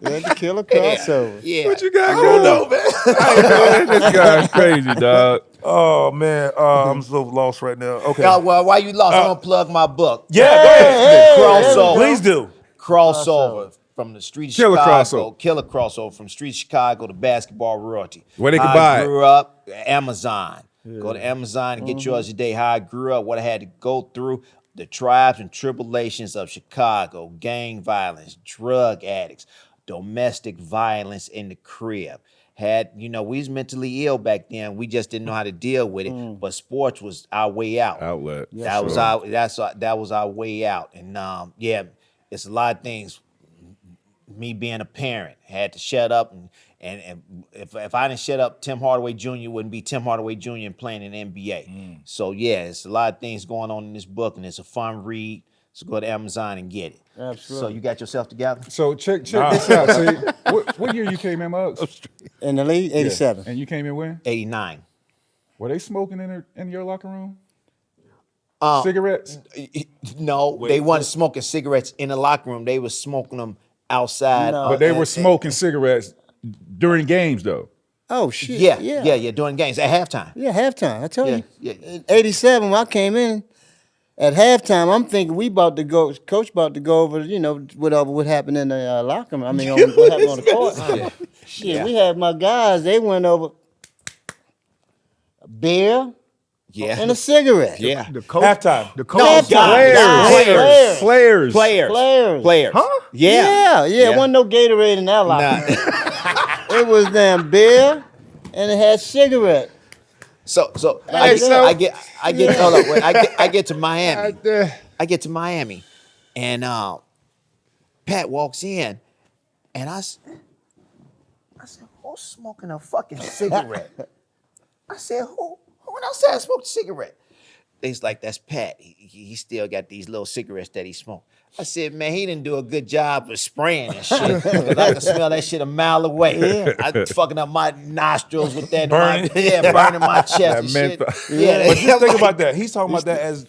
Yeah, the killer crossover. Yeah. What you got going on, man? This guy's crazy, dog. Oh, man. I'm so lost right now. Okay. God, well, why you lost? I'm gonna plug my book. Yeah, go ahead. Crossover. Please do. Crossover. from the street of Killer Chicago, crossover. killer crossover from street of Chicago to basketball royalty. Where they could How buy I it. grew up, Amazon. Go to Amazon and get yours today. How I grew up, what I had to go through, the tribes and tribulations of Chicago, gang violence, drug addicts, domestic violence in the crib. We was mentally ill back then. We just didn't know how to deal with it. But sports was our way out. Outlet. That was our way out. And it's a lot of things. Me being a parent, had to shut up, and if I didn't shut up, Tim Hardaway Jr. wouldn't be Tim Hardaway Jr. and playing in the NBA. So it's a lot of things going on in this book, and it's a fun read. So go to Amazon and get it. Absolutely. So you got yourself together? So check this out. See, what year you came in, Muggs? In the league, 87. And you came in when? 89. Were they smoking in your locker room? Uh, Cigarettes? No, they weren't smoking cigarettes in the locker room. They was smoking them outside. No. But they were smoking cigarettes during games, though. Oh shit! Yeah, during games at halftime. Yeah, halftime. I told you. Yeah. In 87, when I came in, at halftime, I'm thinking Coach about to go over, what happened in the locker room. I mean, what happened on the court. Shit, we had my guys, they went over a beer and a cigarette. Yeah. The coach, Halftime. The coach. No, Guys. Players. Players. Huh? Yeah. It wasn't no Gatorade in that locker room. It was damn beer, and it had cigarette. So Hey, I get hold up, wait, I get to Miami. I get to Miami, and Pat walks in, and I said, who's smoking a fucking cigarette? I said, who went outside and smoked a cigarette? They's like, that's Pat. He still got these little cigarettes that he smoked. I said, man, he didn't do a good job of spraying and shit. 'Cause I can smell that shit a mile away. I fucking up my nostrils with that. Burning. Burning my chest and shit. Yeah, But just think about that. He's talking about that as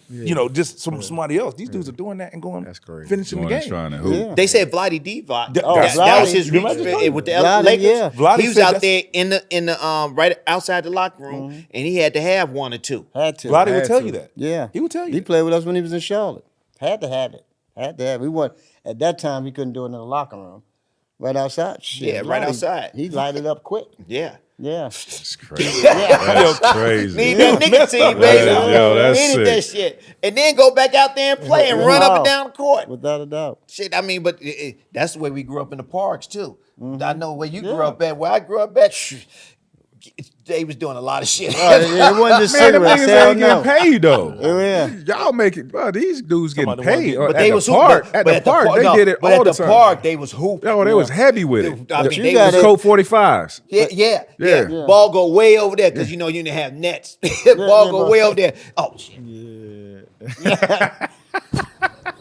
just somebody else. These dudes are doing that and going, That's crazy. finishing the Going and game. trying to hoop. Yeah. They said Vladdy Divac. Oh, That was Vladdy. his You remember reach that? with the Vladdy, Lakers. yeah. Vladdy He was said out that's- there in the right outside the locker room, and he had to have one or two. Had to. Vladdy would Had tell to. you that. Yeah. He would tell you He that. played with us when he was in Charlotte. Had to have it. We weren't at that time. He couldn't do it in the locker room. Right outside. Shit, Yeah, right Vladdy, outside. He lighted up quick. Yeah. Yeah. That's crazy. That's crazy. Need that nicotine, baby. Yo, that's Needed that sick. shit. And then go back out there and play and run up and down the court. Without a doubt. Shit, I mean, but that's the way we grew up in the parks, too. I know where you grew Yeah. up at. Where I grew up at, they was doing a lot of shit. It wasn't just Man, them cigarettes. niggas Hell ain't no. getting paid though. Yeah. Y'all make it, bro. These dudes getting Talking about the paid. one- But At they the was park, hooping. at But the park, they did it but all at the the time. park, they was hooping. Oh, they was heavy with it. I mean, you they gotta- was Colt 45s. Yeah. Yeah. Ball go way over there because you didn't have nets. Ball go way over there. Oh shit.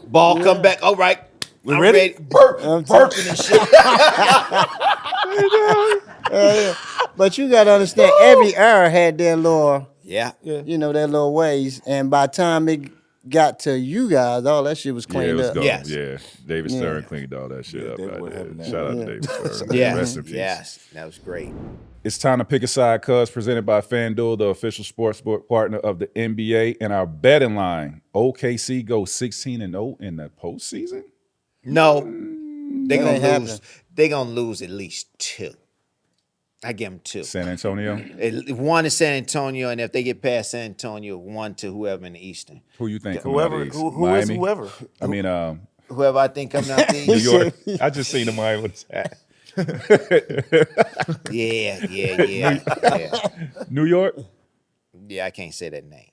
Ball come back. All right. We ready? Burping and shit. But you got to understand, every era had their little, Yeah. their little ways. And by the time it got to you guys, all that shit was Yeah, it cleaned was up. dope. Yes. Yeah, David Stern cleaned all that shit up. David Right would there. have that. Shout out to David Stern. Yeah. Rest in peace. Yes. That was great. It's time to pick a side, cuz, presented by FanDuel, the official sports book partner of the NBA. And our betting line, OKC goes 16-0 in the postseason? No. They That gonna ain't lose. happening. They gonna lose at least 2. I give them 2. San Antonio? One is San Antonio, and if they get past San Antonio, 1 to whoever in the Eastern. Who you think coming out Whoever, of the East? who is Miami? whoever. I mean, Whoever I think coming out the New East. York. I just seen the Miami with his hat. Yeah. New York? Yeah, I can't say that name.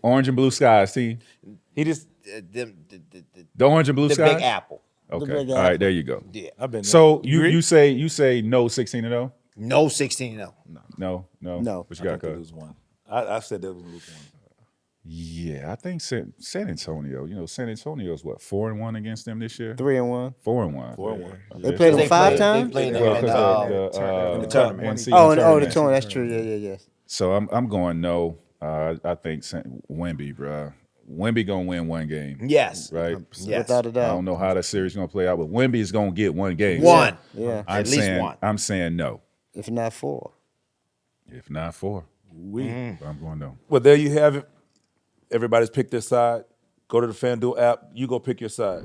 Orange and blue skies team. He just. The The orange and blue skies? Big Apple. Okay. Big All right, there you go. Yeah. I've been. So there. agree? you say no 16-0? No 16-0. No. No. What I you got, think they cuz? lose one. I said they would lose one. Yeah, I think San Antonio. San Antonio's what, 4-1 against them this year? 3-1. 4-1. 4-1. They played them 5 times? They played Well, them because in the tournament. NC Oh, the tournament. tournament. That's true. Yeah. So I'm going no. I think Wemby, bro. Wemby gonna win one game. Yes. Right. Yes. Without a I doubt. don't know how that series gonna play out, but Wemby is gonna get one game. One. Yeah. I'm At least saying, one. I'm saying no. If not 4. If not 4, We. I'm going no. Well, there you have it. Everybody's picked their side. Go to the FanDuel app. You go pick your side.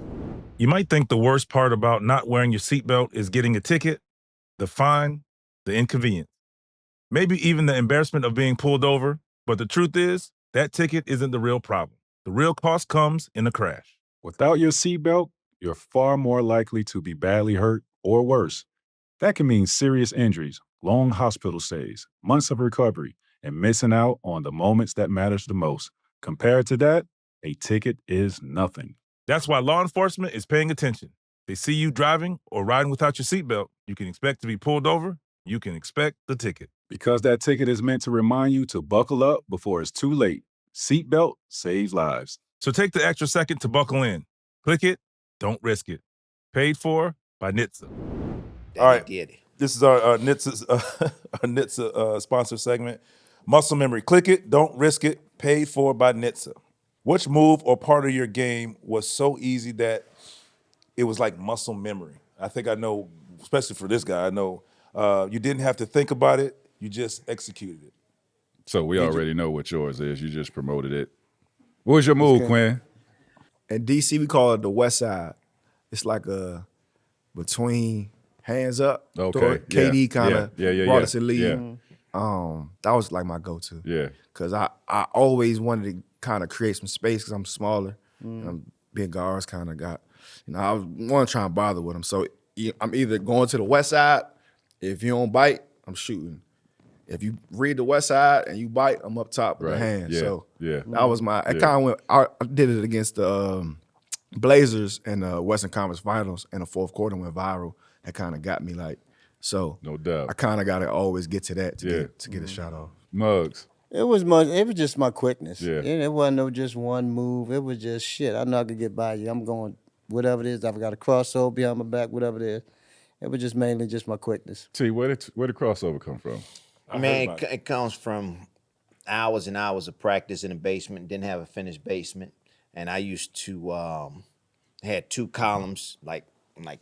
You might think the worst part about not wearing your seatbelt is getting a ticket, the fine, the inconvenience, maybe even the embarrassment of being pulled over. But the truth is, that ticket isn't the real problem. The real cost comes in a crash. Without your seatbelt, you're far more likely to be badly hurt or worse. That can mean serious injuries, long hospital stays, months of recovery, and missing out on the moments that matters the most. Compared to that, a ticket is nothing. That's why law enforcement is paying attention. They see you driving or riding without your seatbelt, you can expect to be pulled over. You can expect the ticket. Because that ticket is meant to remind you to buckle up before it's too late. Seatbelt saves lives. So take the extra second to buckle in. Click it, don't risk it. Paid for by NHTSA. That All right. he did it. This is our NHTSA sponsor segment. Muscle memory. Click it, don't risk it. Paid for by NHTSA. Which move or part of your game was so easy that it was like muscle memory? I think I know, especially for this guy, I know you didn't have to think about it. You just executed it. So we already know what yours is. You just promoted it. What was your move, Quinn? In DC, we call it the West Side. It's like a between hands up. Okay. KD kind of brought us in lead. Yeah. That was like my go-to. Yeah. Because I always wanted to kind of create some space because I'm smaller. And big guards kind of got, I want to try and bother with them. So I'm either going to the West Side. If you don't bite, I'm shooting. If you read the West Side and you bite, I'm up top with the hand. Yeah. So Yeah. that was my. I kind of went. I did it against the Blazers in the Western Conference Finals, and the fourth quarter went viral. That kind of got me like. So No doubt. I kind of got to always get to that to get a shot off. Muggs. It was just my quickness. Yeah. It wasn't no just one move. It was just shit. I know I could get by you. I'm going whatever it is. I've got a crossover behind my back, whatever it is. It was just mainly just my quickness. T, where did crossover come from? Man, it comes from hours and hours of practice in the basement. Didn't have a finished basement, and I used to had two columns like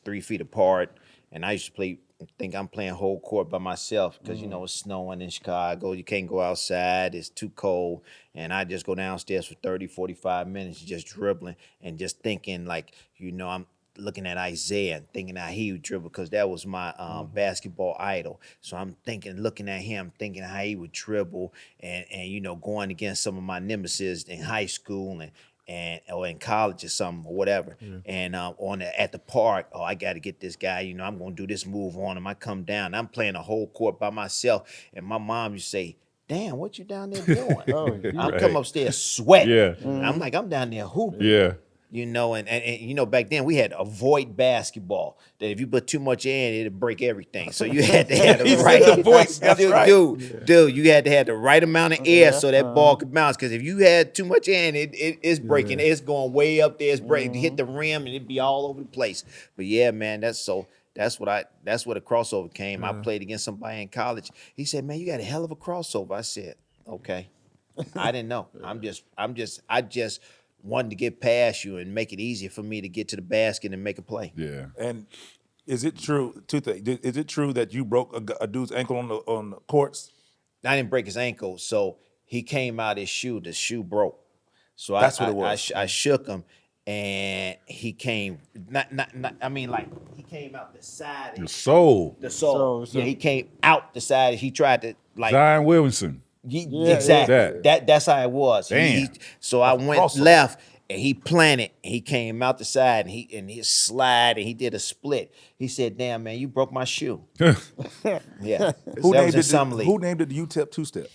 3 feet apart, and I used to think I'm playing whole court by myself because it's snowing in Chicago. You can't go outside. It's too cold, and I just go downstairs for 30, 45 minutes just dribbling and just thinking I'm looking at Isaiah and thinking how he would dribble because that was my basketball idol. So I'm looking at him, thinking how he would dribble and going against some of my nemesis in high school or in college or something or whatever. And at the park, I got to get this guy. I'm going to do this move on him. I come down. I'm playing a whole court by myself. And my mom used to say, damn, what you down there doing? I'm come upstairs sweating. Yeah. I'm like, I'm down there hooping. Yeah. And back then we had avoid basketball. That if you put too much in, it'd break everything. So you had to have the right voice. That's right. Dude, you had to have the right amount of air so that ball could bounce. Because if you had too much in, it's breaking. It's going way up there. It's breaking. Hit the rim and it'd be all over the place. But yeah, man, that's where the crossover came. I played against somebody in college. He said, "Man, you got a hell of a crossover." I said, "Okay." I didn't know. I just wanted to get past you and make it easier for me to get to the basket and make a play. Yeah. And is it true? Two things. Is it true that you broke a dude's ankle on the courts? I didn't break his ankle, so he came out his shoe. The shoe broke. So That's what it was. I shook him, and he came. He came out the side. Your soul. The sole. So- Yeah, he came out the side. He tried to Zion Williamson. Exactly. That's how it was. Damn. So I went crossover. left and he planted. He came out the side and he slide and he did a split. He said, "Damn, man, you broke my shoe." Yeah. Who That named was in summer league. Who named it the UTEP two-step?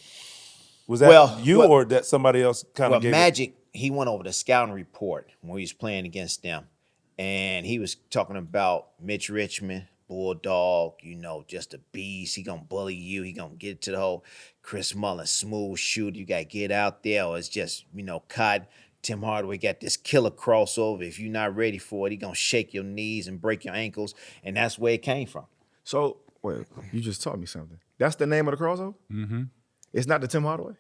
Was that you or that somebody else kind Well, of gave Magic, he went over the scouting report when he was playing against them. And he was talking about Mitch Richmond, Bulldog, just a beast. He gonna bully you. He gonna get to the hole. Chris Mullin, smooth shooter. You gotta get out there, or it's just caught. Tim Hardaway got this killer crossover. If you're not ready for it, he gonna shake your knees and break your ankles, and that's where it came from. So wait, you just taught me something. That's the name of the crossover? Mm-hmm. It's not the Tim Hardaway?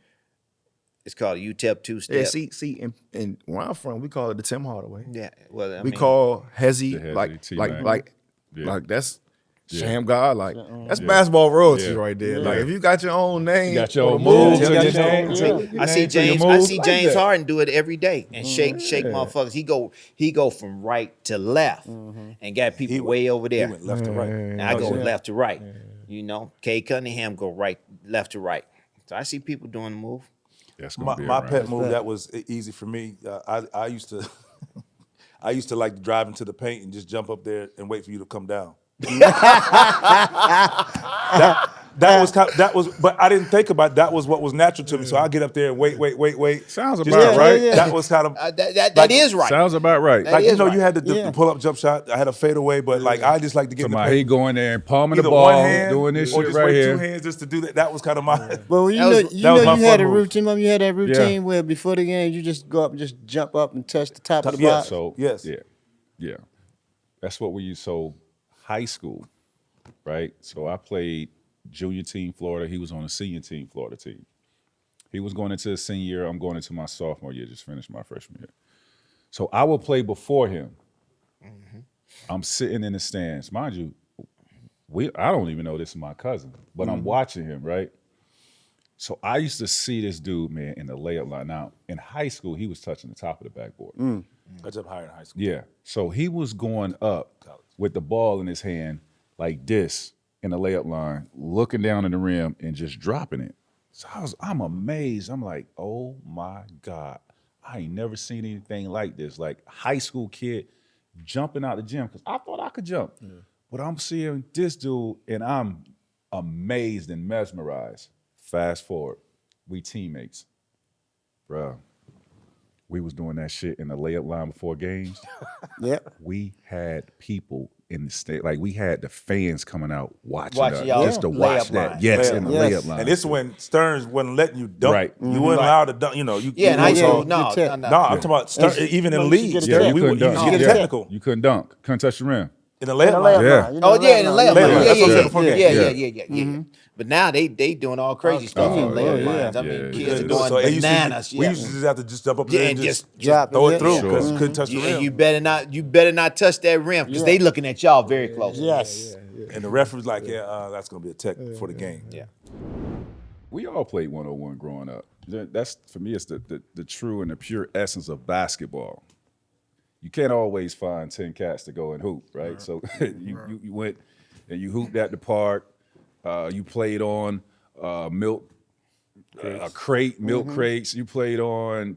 It's called UTEP two-step. Yeah, see, and where I'm from, we call it the Tim Hardaway. Yeah, well, We call Hezzy The Hezzy, like T-Mac. like Yeah. like that's Sham God, like that's basketball royalty right there. Like if you got your own name, You got your on own the move, moves you on got your your name. own- Take your I see name to your James. I moves see like James that. Harden do it every day and shake motherfuckers. He go from right to left and got people way over there. He went left to right. And I go left to right. You know, Kay Cunningham go left to right. So I see people doing the move. That's gonna be My around. pet move that was easy for me. I used to I used to like to drive into the paint and just jump up there and wait for you to come down. that was, but I didn't think about that was what was natural to me. So I get up there and wait. Sounds Just- about right. That was kind of That is right. Sounds about right. like is you right. had the pull up jump shot. I had a fadeaway, but like I just like to get in the Somebody he paint. going there and palming the Either ball, one hand doing this or shit just right wait here. two hands just to do that. That was kind of my. Well, That was you had my a fun move. routine. Remember you had that routine where before the game you just go up and just jump up and touch the top of the Yeah, box. So Yes. yeah. That's what we use. So high school, right? So I played junior team Florida. He was on the senior team Florida team. He was going into his senior year. I'm going into my sophomore year. Just finished my freshman year. So I will play before him. I'm sitting in the stands, mind you. I don't even know this is my cousin, but I'm watching him, right? So I used to see this dude, man, in the layup line. Now in high school, he was touching the top of the backboard. That's up higher in high school. Yeah. So he was going up with the ball in his hand like this in the layup line, looking down in the rim and just dropping it. So I'm amazed. I'm like, oh my God. I ain't never seen anything like this. Like high school kid jumping out the gym because I thought I could jump. But I'm seeing this dude and I'm amazed and mesmerized. Fast forward, we teammates. Bruh. We was doing that shit in the layup line before games. Yep. We had people in the state, like we had the fans coming out watching Watching us y'all just to layup watch that. line. Yes, Layup in the line. layup line. And this is when Stearns wasn't letting you dunk. Right. You weren't allowed to dunk. You know, you Yeah, in high you school, know, no. I'm talking about Stearns, even in you league. get a yeah, check. you couldn't You dunk. get Yeah. technical You couldn't dunk. Couldn't touch the rim. in the layup line. Yeah. You know, Oh yeah, in the layup layup line. line. That's what I'm saying before Yeah. But now they doing all crazy stuff Oh, in layup yeah. lines. I mean, Yeah, kids yeah. are going So it used to- bananas. we used to just have to just jump up Yeah, there and and just drop throw it, it through yeah. because Sure. you couldn't touch the And rim. you better not touch that rim because they looking at y'all very close. Yes. And the referee was like, that's going to be a tech for the game. Yeah. We all played 101 growing up. That's for me, it's the true and the pure essence of basketball. You can't always find 10 cats to go and hoop, right? So you went and you hooped at the park. You played on milk crates. You played on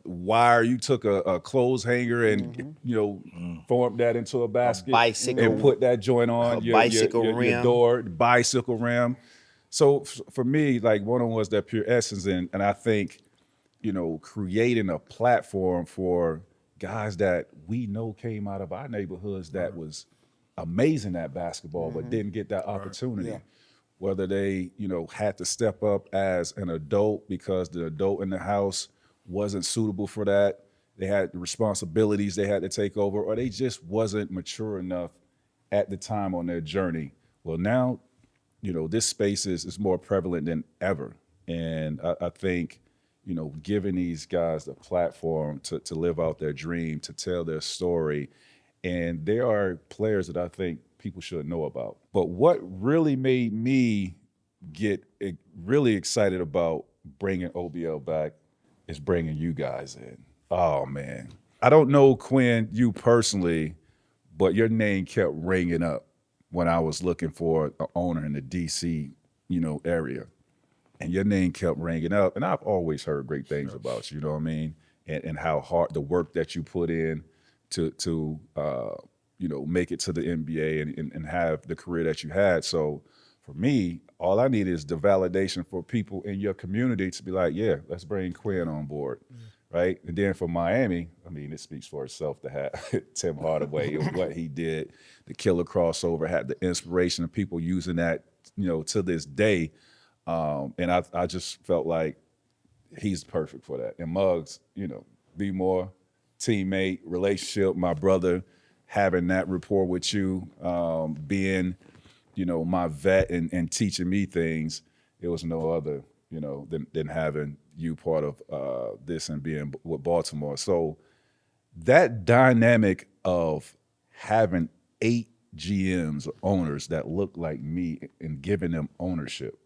wire. You took a clothes hanger and formed that into a basket bicycle. and put that joint on A your bicycle your rim. door, the bicycle rim. So for me, like one-on-one was that pure essence, and I think creating a platform for guys that we know came out of our neighborhoods that was amazing at basketball but didn't get that opportunity. Whether they, had to step up as an adult because the adult in the house wasn't suitable for that. They had the responsibilities they had to take over, or they just wasn't mature enough at the time on their journey. Well, now, this space is more prevalent than ever. And I think, giving these guys the platform to live out their dream, to tell their story. And there are players that I think people should know about. But what really made me get really excited about bringing OBL back is bringing you guys in. Oh, man. I don't know, Quinn, you personally, but your name kept ringing up when I was looking for an owner in the D.C., area. And your name kept ringing up. And I've always heard great things about you, you know what I mean? And how hard the work that you put in to make it to the NBA and have the career that you had. So for me, all I need is the validation for people in your community to be like, yeah, let's bring Quinn on board, right? And then for Miami, I mean, it speaks for itself to have Tim Hardaway and what he did, the killer crossover, had the inspiration of people using that, to this day. And I just felt like he's perfect for that. And Muggs, be more teammate, relationship, my brother, having that rapport with you, being, my vet and teaching me things. It was no other, than having you part of this and being with Baltimore. So that dynamic of having 8 GMs or owners that look like me and giving them ownership.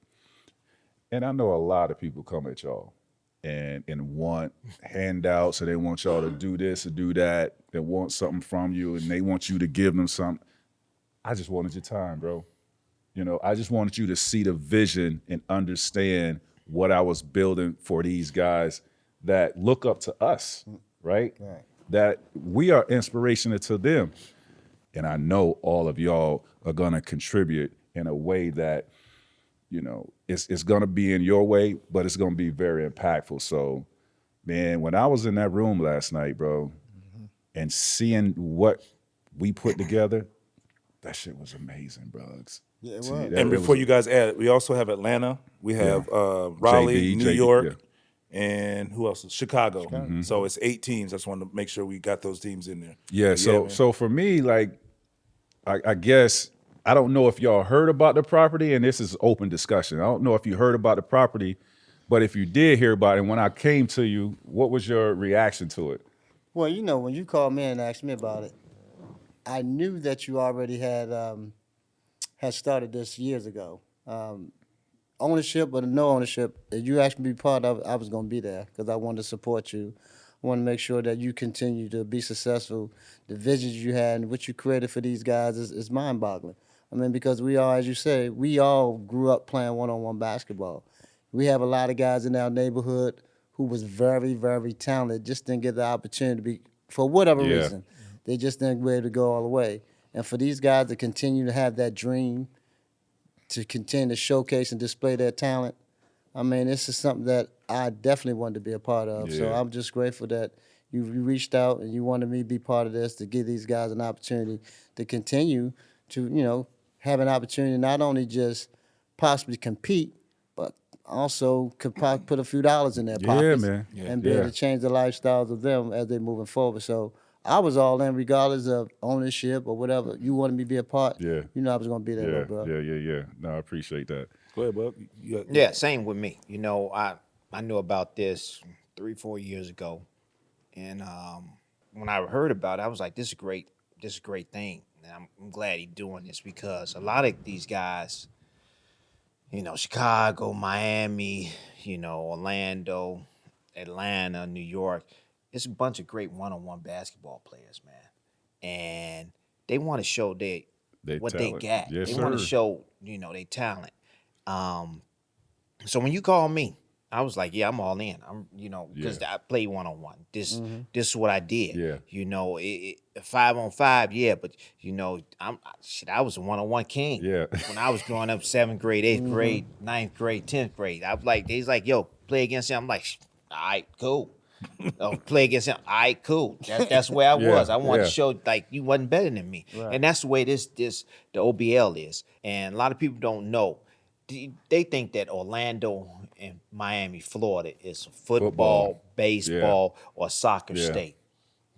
And I know a lot of people come at y'all and want handouts, and they want y'all to do this or do that. They want something from you, and they want you to give them something. I just wanted your time, bro. You know, I just wanted you to see the vision and understand what I was building for these guys that look up to us, right? That we are inspirational to them. And I know all of y'all are gonna contribute in a way that, you know, it's gonna be in your way, but it's gonna be very impactful. So, man, when I was in that room last night, bro, and seeing what we put together, that shit was amazing, Bugs. Yeah, it See, was. that- And it before was- you guys add, we also have Atlanta. We have Raleigh, JB, New York, yeah. and who else? Chicago. So it's 8 teams. I just wanted to make sure we got those teams in there. Yeah, But so man. so for me, like, I guess I don't know if y'all heard about the property, and this is open discussion. I don't know if you heard about the property, but if you did hear about it, when I came to you, what was your reaction to it? Well, you know, when you called me and asked me about it, I knew that you already had started this years ago. Ownership, but no ownership. If you asked me to be part of it, I was going to be there because I wanted to support you. I want to make sure that you continue to be successful. The visions you had and what you created for these guys is mind-boggling. I mean, because we all, as you say, we all grew up playing one-on-one basketball. We have a lot of guys in our neighborhood who was very, very talented, just didn't get the opportunity to be, for whatever Yeah. reason. They just didn't be able to go all the way. And for these guys to continue to have that dream, to continue to showcase and display their talent, I mean, this is something that I definitely wanted to be a part of. So Yeah. I'm just grateful that you reached out and you wanted me to be part of this, to give these guys an opportunity to continue to, you know, have an opportunity to not only just possibly compete, but also could put a few dollars in their Yeah, pockets man. and be able to change the lifestyles of them as they're moving forward. So I was all in, regardless of ownership or whatever. You wanted me to be a part. Yeah. You know I was going to be there, Yeah, bro. yeah. No, I appreciate that. Go ahead, Bub. You got- Yeah, same with me. You know, I knew about this 3-4 years ago, and when I heard about it, I was like, "This is great. This is a great thing." And I'm glad he's doing this because a lot of these guys, you know, Chicago, Miami, you know, Orlando, Atlanta, New York, it's a bunch of great one-on-one basketball players, man, and they want to show They what talent. they got. Yes, they want to sir. show, you know, their talent. So when you called me, I was like, yeah, I'm all in. I'm, you know, because I play one-on-one. This is what I did. Yeah. You know, 5-on-5, yeah, but you know, I was a one-on-one king. Yeah. When I was growing up, 7th grade, 8th grade, 9th grade, 10th grade, I was like, he's like, yo, play against him. I'm like, all right, cool. Oh, play against him. All right, cool. That's where I Yeah, was. I wanted yeah. to show like you wasn't better than me, and that's the way the OBL is. And a lot of people don't know. They think that Orlando and Miami, Florida, is football, baseball, or soccer Yeah. state.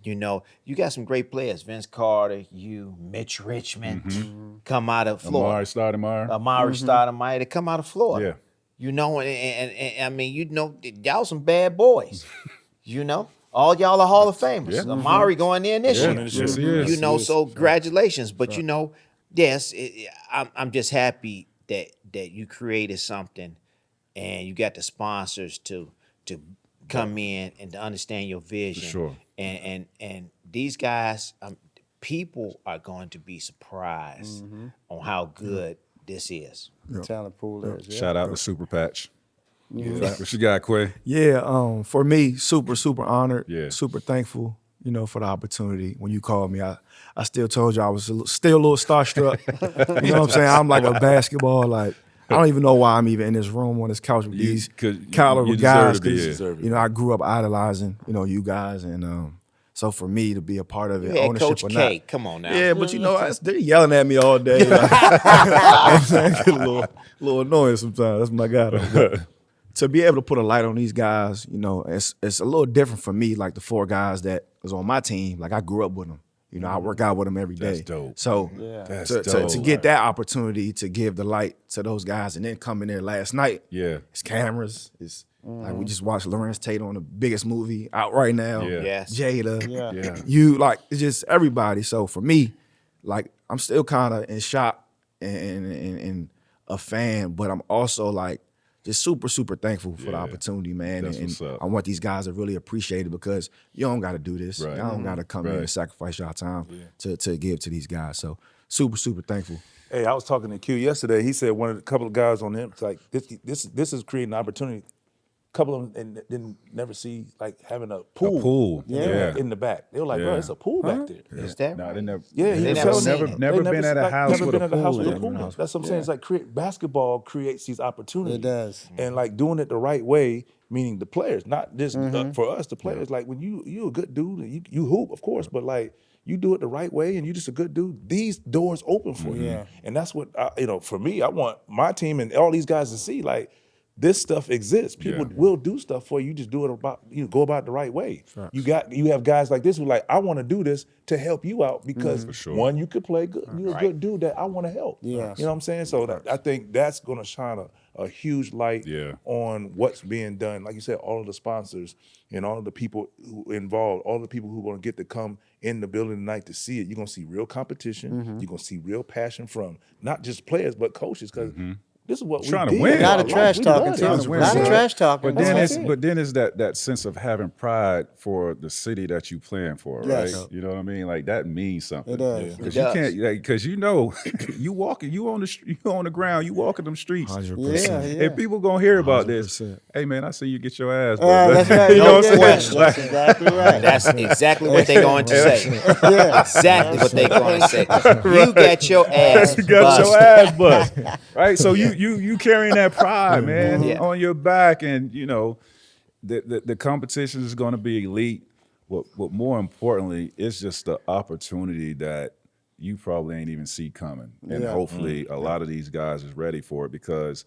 You know, you got some great players. Vince Carter, Mitch Richmond, come out of Florida. Amari Stoudemire, they come out of Florida. Yeah. You know, and I mean, you know, y'all some bad boys. You know, all y'all are Hall of Famers. Yeah. Amari going in this Yeah, year. yes, he is. You know, Yes, so congratulations. But you know, yes, I'm just happy that you created something, and you got the sponsors to come in and to understand your vision. sure. And these guys, people are going to be surprised on how good this is. Talent pool is. Yeah. Shout out to Super Patch. What you got, Quay? Yeah, for me, super honored. Yeah. Super thankful, you know, for the opportunity. When you called me, I still told you I was still a little starstruck. You know what I'm saying? I'm like a basketball, like, I don't even know why I'm even in this room on this couch with these 'cause caliber you guys. deserve to be 'Cause, here. you know, I grew up idolizing, you know, you guys. And so for me to be a part of it, Yeah, ownership Coach or K, not. come on now. Yeah, but you know, they're yelling at me all day. Like, a little annoying sometimes. That's my guy, though. But to be able to put a light on these guys, you know, it's a little different for me. Like the 4 guys that was on my team, like I grew up with them. You know, I work out with them every day. That's dope. So That's to dope. get that opportunity to give the light to those guys and then come in there last night, Yeah. it's cameras. It's like we just watched Lawrence Tate on the biggest movie out right now. Yeah. Yes. Jada. Yeah. You like it's just everybody. So for me, like I'm still kind of in shock and a fan, but I'm also like just super, super thankful for the opportunity, man. That's And what's up. I want these guys to really appreciate it because you don't got to do this. Right. Y'all don't got to come in and sacrifice y'all time to give to these guys. So super, super thankful. Hey, I was talking to Q yesterday. He said one of the couple of guys on him, it's like this is creating an opportunity. A couple of them didn't never see like having a pool. In the back. They were like, bro, it's a pool back there. Is that No, right? they never. Yeah, he They was never telling seen me. it. Never They been at a like, house never with been a at a house pool with a in pool. it. That's what I'm saying. It's like basketball creates these opportunities. It does. And like doing it the right way, meaning the players, not just for us, the players. Like when you a good dude, and you hoop, of course, but like you do it the right way and you just a good dude, these doors open for you. Yeah. And that's what, for me, I want my team and all these guys to see, like, this stuff exists. People will do stuff for you. You just do it go about it the right way. You have guys like this who like, I want to do this to help you out because one, you could play good. You're a good dude that I want to help. Yeah. You know what I'm saying? So I think that's going to shine a huge light on what's being done. Like you said, all of the sponsors and all of the people who involved, all the people who are going to get to come in the building tonight to see it. You're going to see real competition. You're going to see real passion from not just players, but coaches because this is what we're Trying to win. A lot of trash talking too. A Trying to win. lot of trash talking. But then it's that sense of having pride for the city that you playing for, Yes. right? You know what I mean? Like that means something. It does. Because It you does. can't, because you on the ground, you walking them streets. 100%. Yeah. If people gonna hear about this, 100%. hey man, I see you get your ass. That's right. You know what I'm saying? question. That's exactly right. That's exactly what they're going to say. Yeah. Exactly what they're going to say. You got your ass You got bust. your ass bust, right? So you carrying that pride, man, Yeah. on your back, and the competition is going to be elite. What more importantly, it's just the opportunity that you probably ain't even see coming, and hopefully a lot of these guys is ready for it because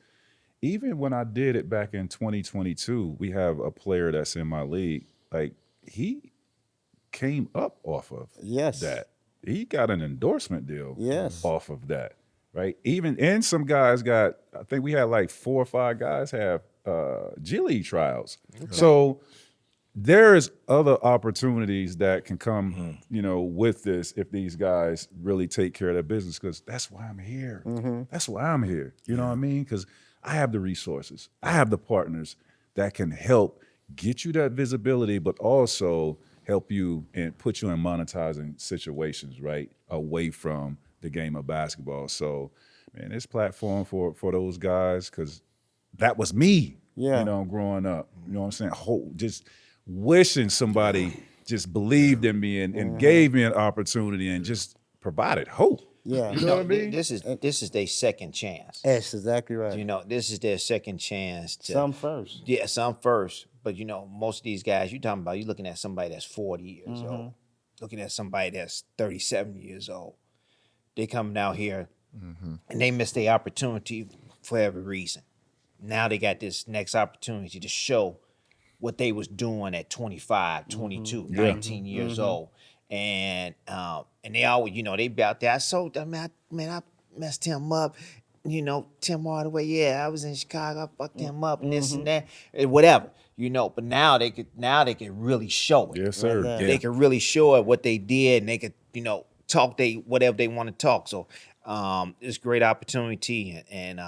even when I did it back in 2022, we have a player that's in my league, like he came up off of that. He got an endorsement deal off of that, right? And some guys got, I think we had like 4 or 5 guys have G League trials. So there's other opportunities that can come, with this if these guys really take care of their business because that's why I'm here. That's why I'm here. You know what I mean? Because I have the resources. I have the partners that can help get you that visibility, but also help you and put you in monetizing situations, right, away from the game of basketball. So, man, this platform for those guys, because that was me, growing up. You know what I'm saying? Just wishing somebody just believed in me and gave me an opportunity and just provided hope. Yeah. You know what I mean? This is their second chance. That's exactly right. This is their second chance to Some first. Yeah, some first. But most of these guys you're looking at somebody that's 40 years old, looking at somebody that's 37 years old. They coming out here and they missed their opportunity for every reason. Now they got this next opportunity to show what they was doing at 25, 22, 19 years old. And they always, they be out there. I messed him up. Tim Hardaway, I was in Chicago, I fucked him up and this and that, and whatever. But now they could really show it. Yes, sir. Right. They could really show it what they did, and they could, talk whatever they want to talk. So it's a great opportunity, and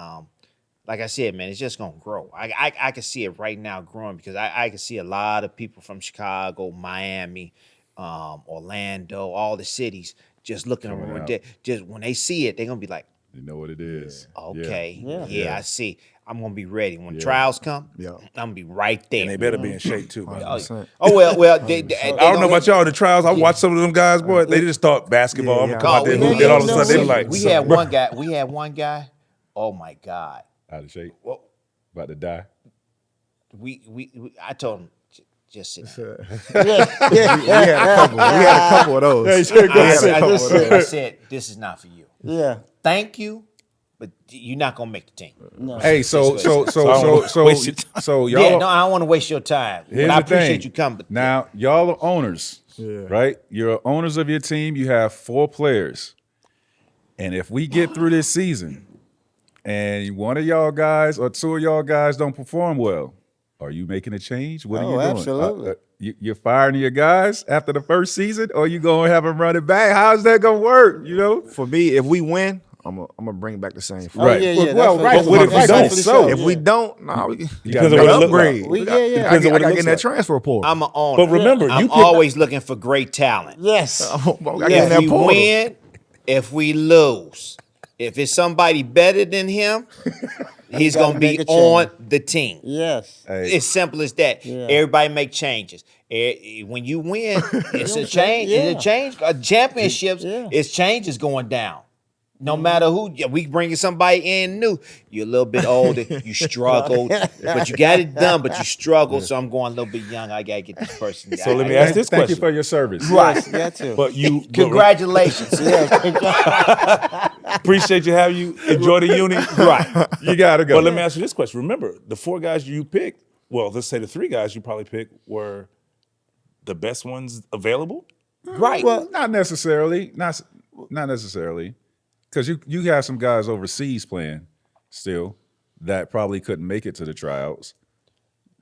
like I said, man, it's just gonna grow. I can see it right now growing because I can see a lot of people from Chicago, Miami, Orlando, all the cities just looking around. Just when they see it, they're gonna be like, You know what it is. okay, Yeah. I see. I'm gonna be ready when trials come. I'm gonna be right there. And they better be in shape too, man. 100%. Oh well, they I don't know about y'all, the trials. I watched some of them guys, boy. They just thought basketball. I'm gonna come out there and hoop. Then all of a sudden, they were like, we had one guy. We had one guy. Oh my God. Out of shape. Well, About to die. I told him, just sit down. We had a couple of those. I said, this is not for you. Yeah. Thank you, but you're not gonna make the team. No. Hey, so y'all. Yeah, no, I don't want to waste your time. Here's But I the thing. appreciate you coming. But Now, y'all are owners, right? You're owners of your team. You have 4 players. And if we get through this season and one of y'all guys or 2 of y'all guys don't perform well, are you making a change? What are you doing? Absolutely. you're firing your guys after the first season, or you gonna have them run it back? How's that gonna work? You know, For me, if we win, I'm gonna bring back the same. Oh, Right. yeah, yeah. Well, that's what if we rightfully don't? so, If we yeah. don't, nah, we Depends got on to what it look upgrade. like. Yeah, yeah. I Depends on what it got to looks get in that like. transfer portal. I'm an owner. But remember, I'm you pick- always looking for great talent. Yes. I got to get If in that we portal. win, if we lose, if it's somebody better than him, he's gotta gonna be make a on change. the team. Yes. Hey, It's simple as that. Yeah. Everybody make changes. When you win, it's a change. Yeah. It's a change. Championships, Yeah. it's changes going down. No matter who, we bringing somebody in new. You're a little bit older. You struggled, but you got it done. But you struggled, so I'm going a little bit young. I gotta get this person. So let me ask this thank question. you for your service. Right. Yes, got to. But you Congratulations. appreciate you having you enjoy the uni. Right. You gotta go. But let me ask you this question. Remember, the 4 guys you picked, well, let's say the 3 guys you probably picked were the best ones available. Right. Well, not necessarily. Not necessarily. Because you have some guys overseas playing still that probably couldn't make it to the tryouts.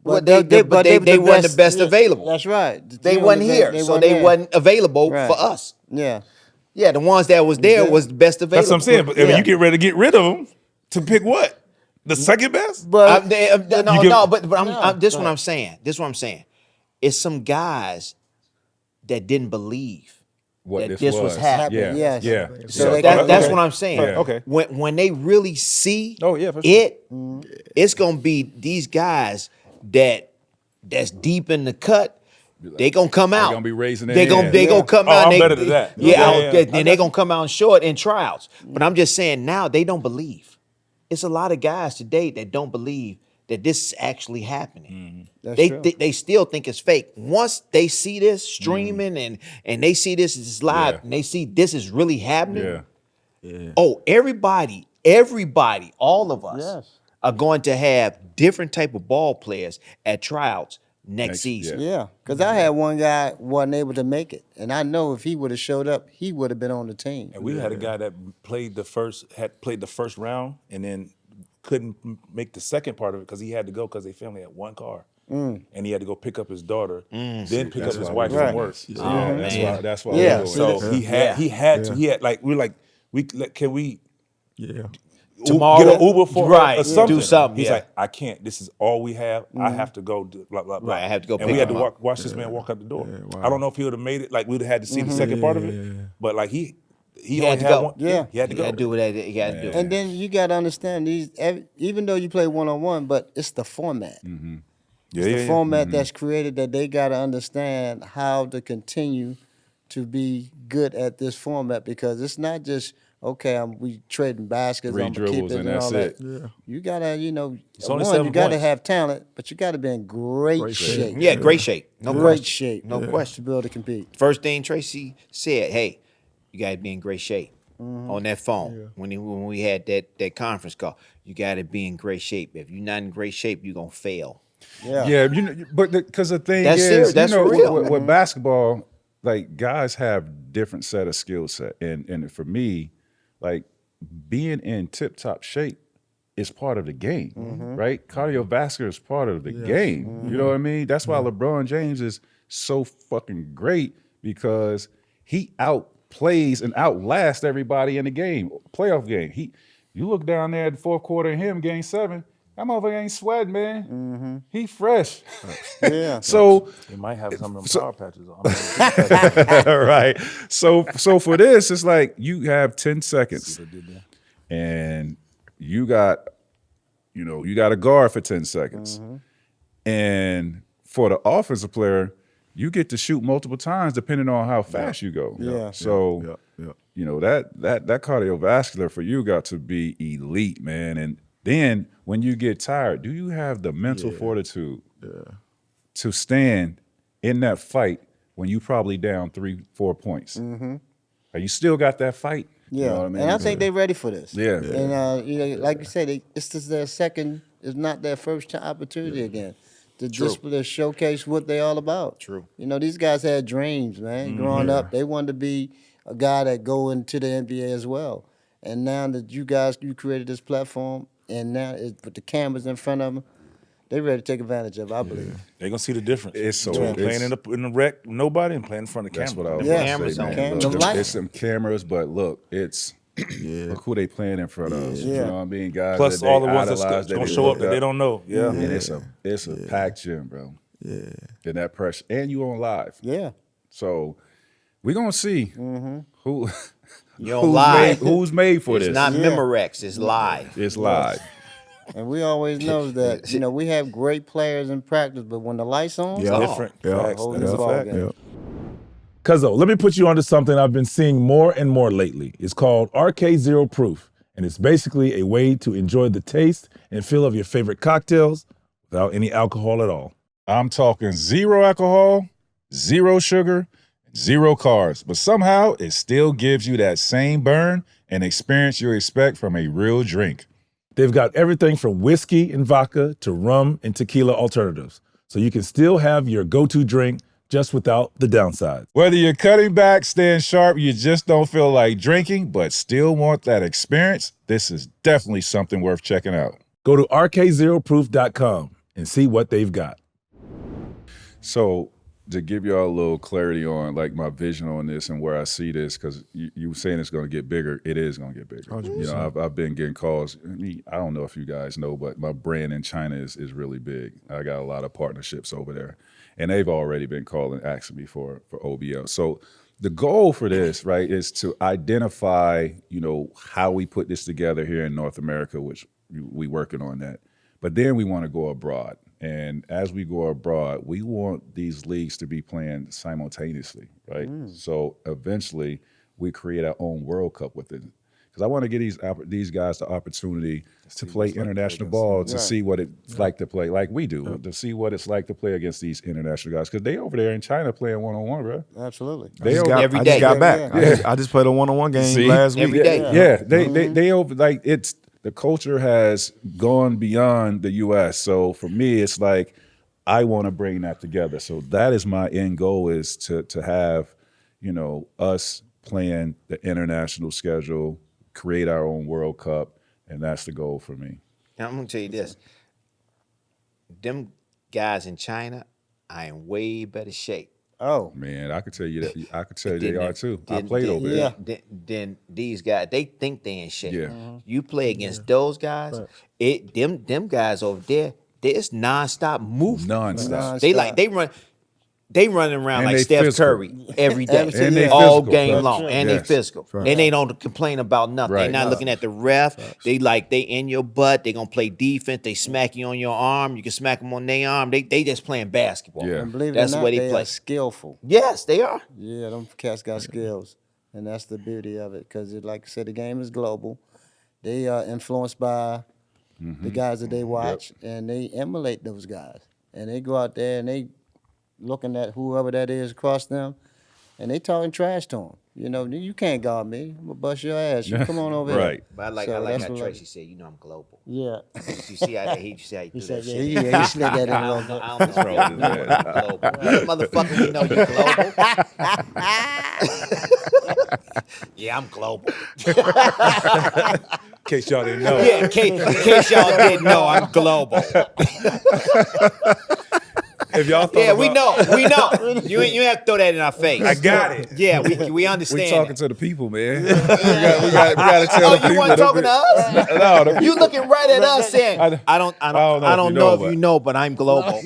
But they weren't the best available. That's right. They wasn't here, so weren't they there. wasn't available Right. for us. Yeah. Yeah, the ones that was there was the best available. That's what I'm saying. But I mean, you get ready to get rid of them to pick what? The second best? But This No, what I'm saying. This is what I'm saying. It's some guys that didn't believe What that this was happening. Yeah. Yes. Yeah. So So they that's okay. what I'm saying. Okay. When they really see Oh, yeah, for sure. it, it's gonna be these guys that's deep in the cut. They gonna come out. gonna be raising their They gonna hand. they gonna come Oh, out. I'm they, better than that. Yeah, Yeah, yeah. and they gonna come out short in tryouts. But I'm just saying now they don't believe. It's a lot of guys today that don't believe that this is actually happening. That's They true. they still think it's fake. Once they see this streaming and they see this is live Yeah. and they see this is really happening. Yeah. Oh, everybody, all of us Yes. are going to have different type of ball players at tryouts next season. Yeah, because I had one guy wasn't able to make it, and I know if he would have showed up, he would have been on the team. And we had a guy that played the first round and then couldn't make the second part of it because he had to go because they family had 1 car. And he had to go pick up his daughter, then pick up his wife from work. Yeah, that's why. Yeah, we're So doing he had to can we Yeah. Tomorrow, get an Uber for her right, or something? do something. He's yeah. like, I can't. This is all we have. I have to go do blah blah blah. Right, I have to go And pick we had to him up. watch this man walk out the door. wow. I don't know if he would have made it. Like we'd have had to see the second part of it. But like he had only to had go. one. Yeah. he had to You go. gotta do what he got to do. And then you got to understand even though you play one-on-one, but it's the format. Yeah, It's the format that's created that they got to understand how to continue to be good at this format because it's not just we trading baskets, 3 I'm gonna keep dribbles it and and that's all that. it. You gotta, only one, 7 you gotta points. have talent, but you gotta be in great shape. Yeah, great shape. No great question. shape. No question. To be able to compete. First thing Tracy said, hey, you gotta be in great shape. On that phone when we had that conference call, you gotta be in great shape. If you're not in great shape, you're gonna fail. Yeah. Yeah, but because the thing That's is, serious. That's for real. with basketball, like guys have different set of skill set, and for me, like being in tip top shape is part of the game, right? Cardiovascular is part of the game. You know what I mean? That's why LeBron James is so fucking great because he outplays and outlasts everybody in the game, playoff game. You look down there at the fourth quarter of him, game 7. That motherfucker ain't sweating, man. He fresh. Yeah. So He might have some of them power patches on. right. So for this, it's like you have 10 seconds, and you got a guard for 10 seconds, and for the offensive player, you get to shoot multiple times depending on how fast you go. Yeah. So that cardiovascular for you got to be elite, man. And then when you get tired, do you have the mental fortitude to stand in that fight when you probably down 3-4 points? Are you still got that fight? Yeah, You know what I mean? and I think they're ready for this. Yeah. And like you said, it's just their second. It's not their first opportunity again to display, showcase what they all about. True. These guys had dreams, man. Growing up, they wanted to be a guy that go into the NBA as well. And now that you created this platform, and now with the cameras in front of them, they ready to take advantage of it, I believe. They're gonna see the difference. It's so- between it's- playing in the rec, nobody, and playing in front of the That's camera. what I was Yeah. going to Cameras say, on. man. Cameras. Look, The light- it's some cameras, but look, it's look who they playing in front of. You Yeah. know what I mean? Guys Plus that all they the ones idolize, that's that gonna they show up look that they don't know. Yeah. And it's a packed gym, bro. Yeah. And that pressure. And you on live. Yeah. So we're going to see who You're on live. who's made for It's this. not Yeah. Memorex. It's live. It's live. And we always know that, we have great players in practice, but when the lights on, Yeah. Different. Yeah. Facts. Whole That's new a ball fact. game. Yeah. Cuzzo, let me put you onto something I've been seeing more and more lately. It's called RK Zero Proof, and it's basically a way to enjoy the taste and feel of your favorite cocktails without any alcohol at all. I'm talking 0 alcohol, 0 sugar, 0 carbs, but somehow it still gives you that same burn and experience you expect from a real drink. They've got everything from whiskey and vodka to rum and tequila alternatives, so you can still have your go-to drink just without the downside. Whether you're cutting back, staying sharp, you just don't feel like drinking, but still want that experience, this is definitely something worth checking out. Go to rkzeroproof.com and see what they've got. So to give y'all a little clarity on like my vision on this and where I see this, because you were saying it's going to get bigger, it is going to get bigger. 100%. You know, I've been getting calls. I don't know if you guys know, but my brand in China is really big. I got a lot of partnerships over there, and they've already been calling, asking me for OBL. So the goal for this, right, is to identify, how we put this together here in North America, which we working on that. But then we want to go abroad. And as we go abroad, we want these leagues to be playing simultaneously, right? So eventually we create our own World Cup with it. Because I want to give these guys the opportunity to play international ball, to see what it's like to play like we do, to see what it's like to play against these international guys. Because they over there in China playing one-on-one, bro. Absolutely. They over every I day. just got back. Yeah. I just played a one-on-one game See? last week. Every day. Yeah, they over like it's the culture has gone beyond the U.S. So for me, it's like I want to bring that together. So that is my end goal, is to have, us playing the international schedule, create our own World Cup, and that's the goal for me. Now, I'm gonna tell you this: them guys in China are in way better shape. Oh, Man, I could tell you that. I could tell you they Then- are too. I then- played then- over there. Then these guys, they think they in shape. Yeah. You play against those guys, them guys over there, it's nonstop movement. Non-stop. They running around And like they Steph physical. Curry every day, And they all physical. game That's long, true. and Yes. they physical, and they don't complain about nothing. Right. They not looking at the ref. They in your butt. They gonna play defense. They smack you on your arm. You can smack them on their arm. They just playing basketball. Yeah. and believe it That's or the not, way they they play. are skillful. Yes, they are. Yeah, them cats got skills, and that's the beauty of it. Because, like I said, the game is global. They are influenced by the guys that they watch, and they emulate those guys. And they go out there and they looking at whoever that is across them, and they talking trash to them. You can't guard me. I'm gonna bust your ass. You come on over Right. But I like So how that's what- Tracy said. I'm global. here. Yeah. You see how he He do said, that yeah, shit. he slid that in a I little don't know. bit. I don't know. You know global. Motherfucker, we know you global. Yeah, I'm global. In case y'all didn't know. Yeah, in case y'all didn't know, I'm global. If y'all thought Yeah, we know. about- You ain't have to throw that in our face. I got it. Yeah, we understand. We talking that. to the people, man. we got to tell Oh, the you people. weren't talking to us? No, the You looking right at us saying, I don't know if you know, but I'm global.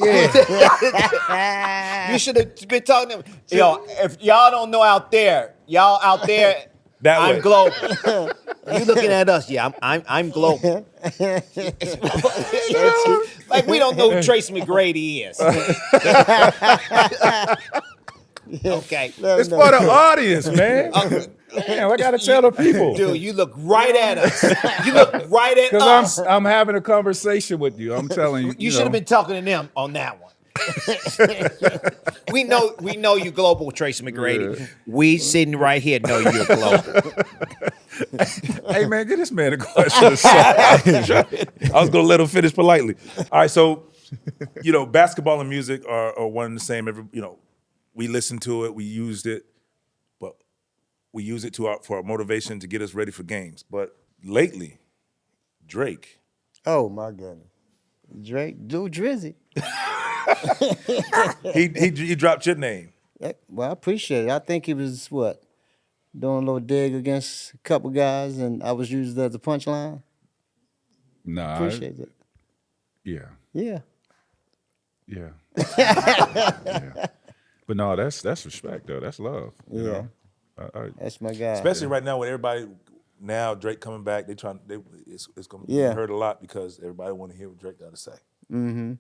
You should have been talking to them. Yo, if y'all don't know out there, That I'm way. global. You looking at us? Yeah, I'm global. Like we don't know who Tracy McGrady is. Okay. It's for the audience, man. Damn, I gotta tell the people. Dude, you look right at us. You look right at us. Because I'm having a conversation with you. I'm telling you. You should have been talking to them on that one. we know you global, Tracy McGrady. Yeah. We sitting right here know you're global. Hey man, get this man a question. To say. I was gonna let him finish politely. All right, so basketball and music are one and the same. We listened to it, we used it, but we use it for our motivation to get us ready for games. But lately, Drake, Oh my goodness. Drake, do Drizzy. He dropped your name. Well, I appreciate it. I think he was doing a little dig against a couple guys, and I was used as a punchline. Nah, Appreciate it. yeah. Yeah. Yeah. Yeah. But no, that's respect though. That's love. You Yeah. know? That's my guy. Especially right now with everybody now Drake coming back, it's gonna be heard a lot because everybody want to hear what Drake got to say. Mm-hmm.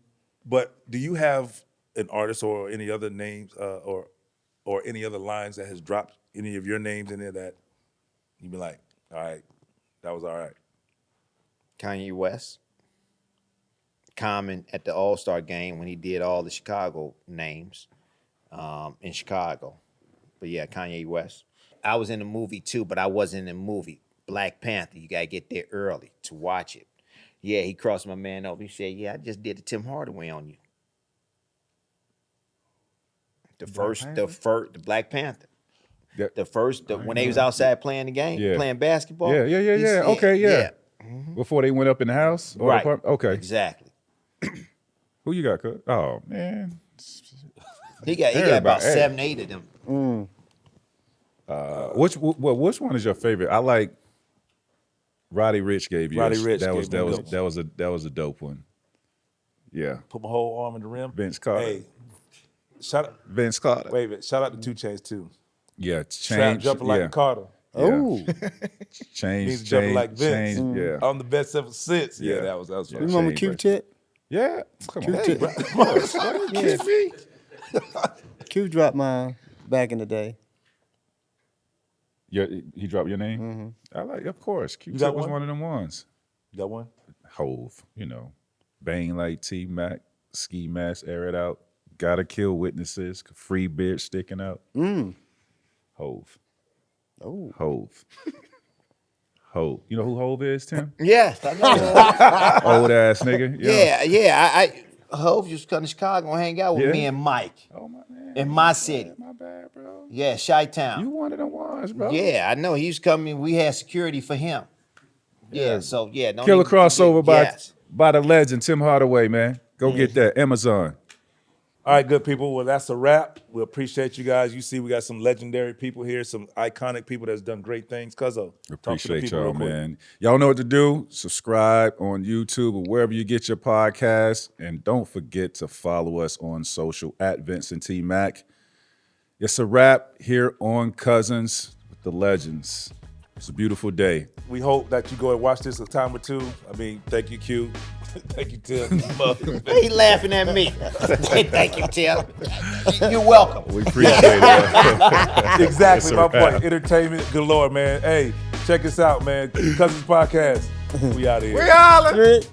But do you have an artist or any other names or any other lines that has dropped any of your names in there that you be like, all right, that was all right? Kanye West. Common at the All-Star game when he did all the Chicago names in Chicago. But yeah, Kanye West. I was in the movie too, but I wasn't in the movie. Black Panther, you got to get there early to watch it. Yeah, he crossed my man over. He said, yeah, I just did the Tim Hardaway on you. The Black Panther. Yeah. When they was outside playing the game, playing basketball. Yeah. Okay, yeah. Before they went up in the house? Or Right. apartment? Okay. Exactly. Who you got, Cook? Oh, man. He got about 7, 8 of them. Which one is your favorite? I like Roddy Ricch gave you. Roddy Ricch that gave was a dope one. Yeah. Put my whole arm in the rim. Vince Carter. Hey, shout out. Vince Carter. Wait a minute. Shout out to 2 Chainz too. Yeah, Trap change. jumping like Carter. Oh, Change. He's jumping like Vince. Yeah. I'm the best ever since. Yeah, Yeah. that was you fun. remember Shane, Q-Tip? Yeah. Come on. Q-Tip. Q dropped mine back in the day. He dropped your name? Mm-hmm. I like, of course. got Q-Tip was one? one of them ones. You got one? Hove, Bang like T-Mac, ski mask, air it out. Gotta kill witnesses, free beard sticking out. Hove. Oh, Hove. Hove. You know who Hove is, Tim? Yes, I know. Old ass nigga. Yeah. I Hove used to come to Chicago and hang out with Yeah. me and Mike Oh my man. in my city. My bad, bro. Yeah, Chi-Town. You one of them ones, bro. Yeah, I know. He used to come in. We had security for him. Yeah, so yeah. Don't Killer even crossover forget. by the legend Tim Hardaway, man. Go get that. Amazon. All right, good people. Well, that's a wrap. We appreciate you guys. You see, we got some legendary people here, some iconic people that's done great things. Cuzzo, talk to the Appreciate people y'all, real quick. man. Y'all know what to do. Subscribe on YouTube or wherever you get your podcasts. And don't forget to follow us on social at Vincent T. Mac. It's a wrap here on Cousins with the Legends. It's a beautiful day. We hope that you go and watch this a time or two. I mean, thank you, Q. Thank you, Tim. He laughing at me. Thank you, Tim. You're welcome. We appreciate it. Exactly, Yes, my sir. point. Entertainment galore, man. Hey, check us out, man. Cousins Podcast. We out of here. We holla. Rick.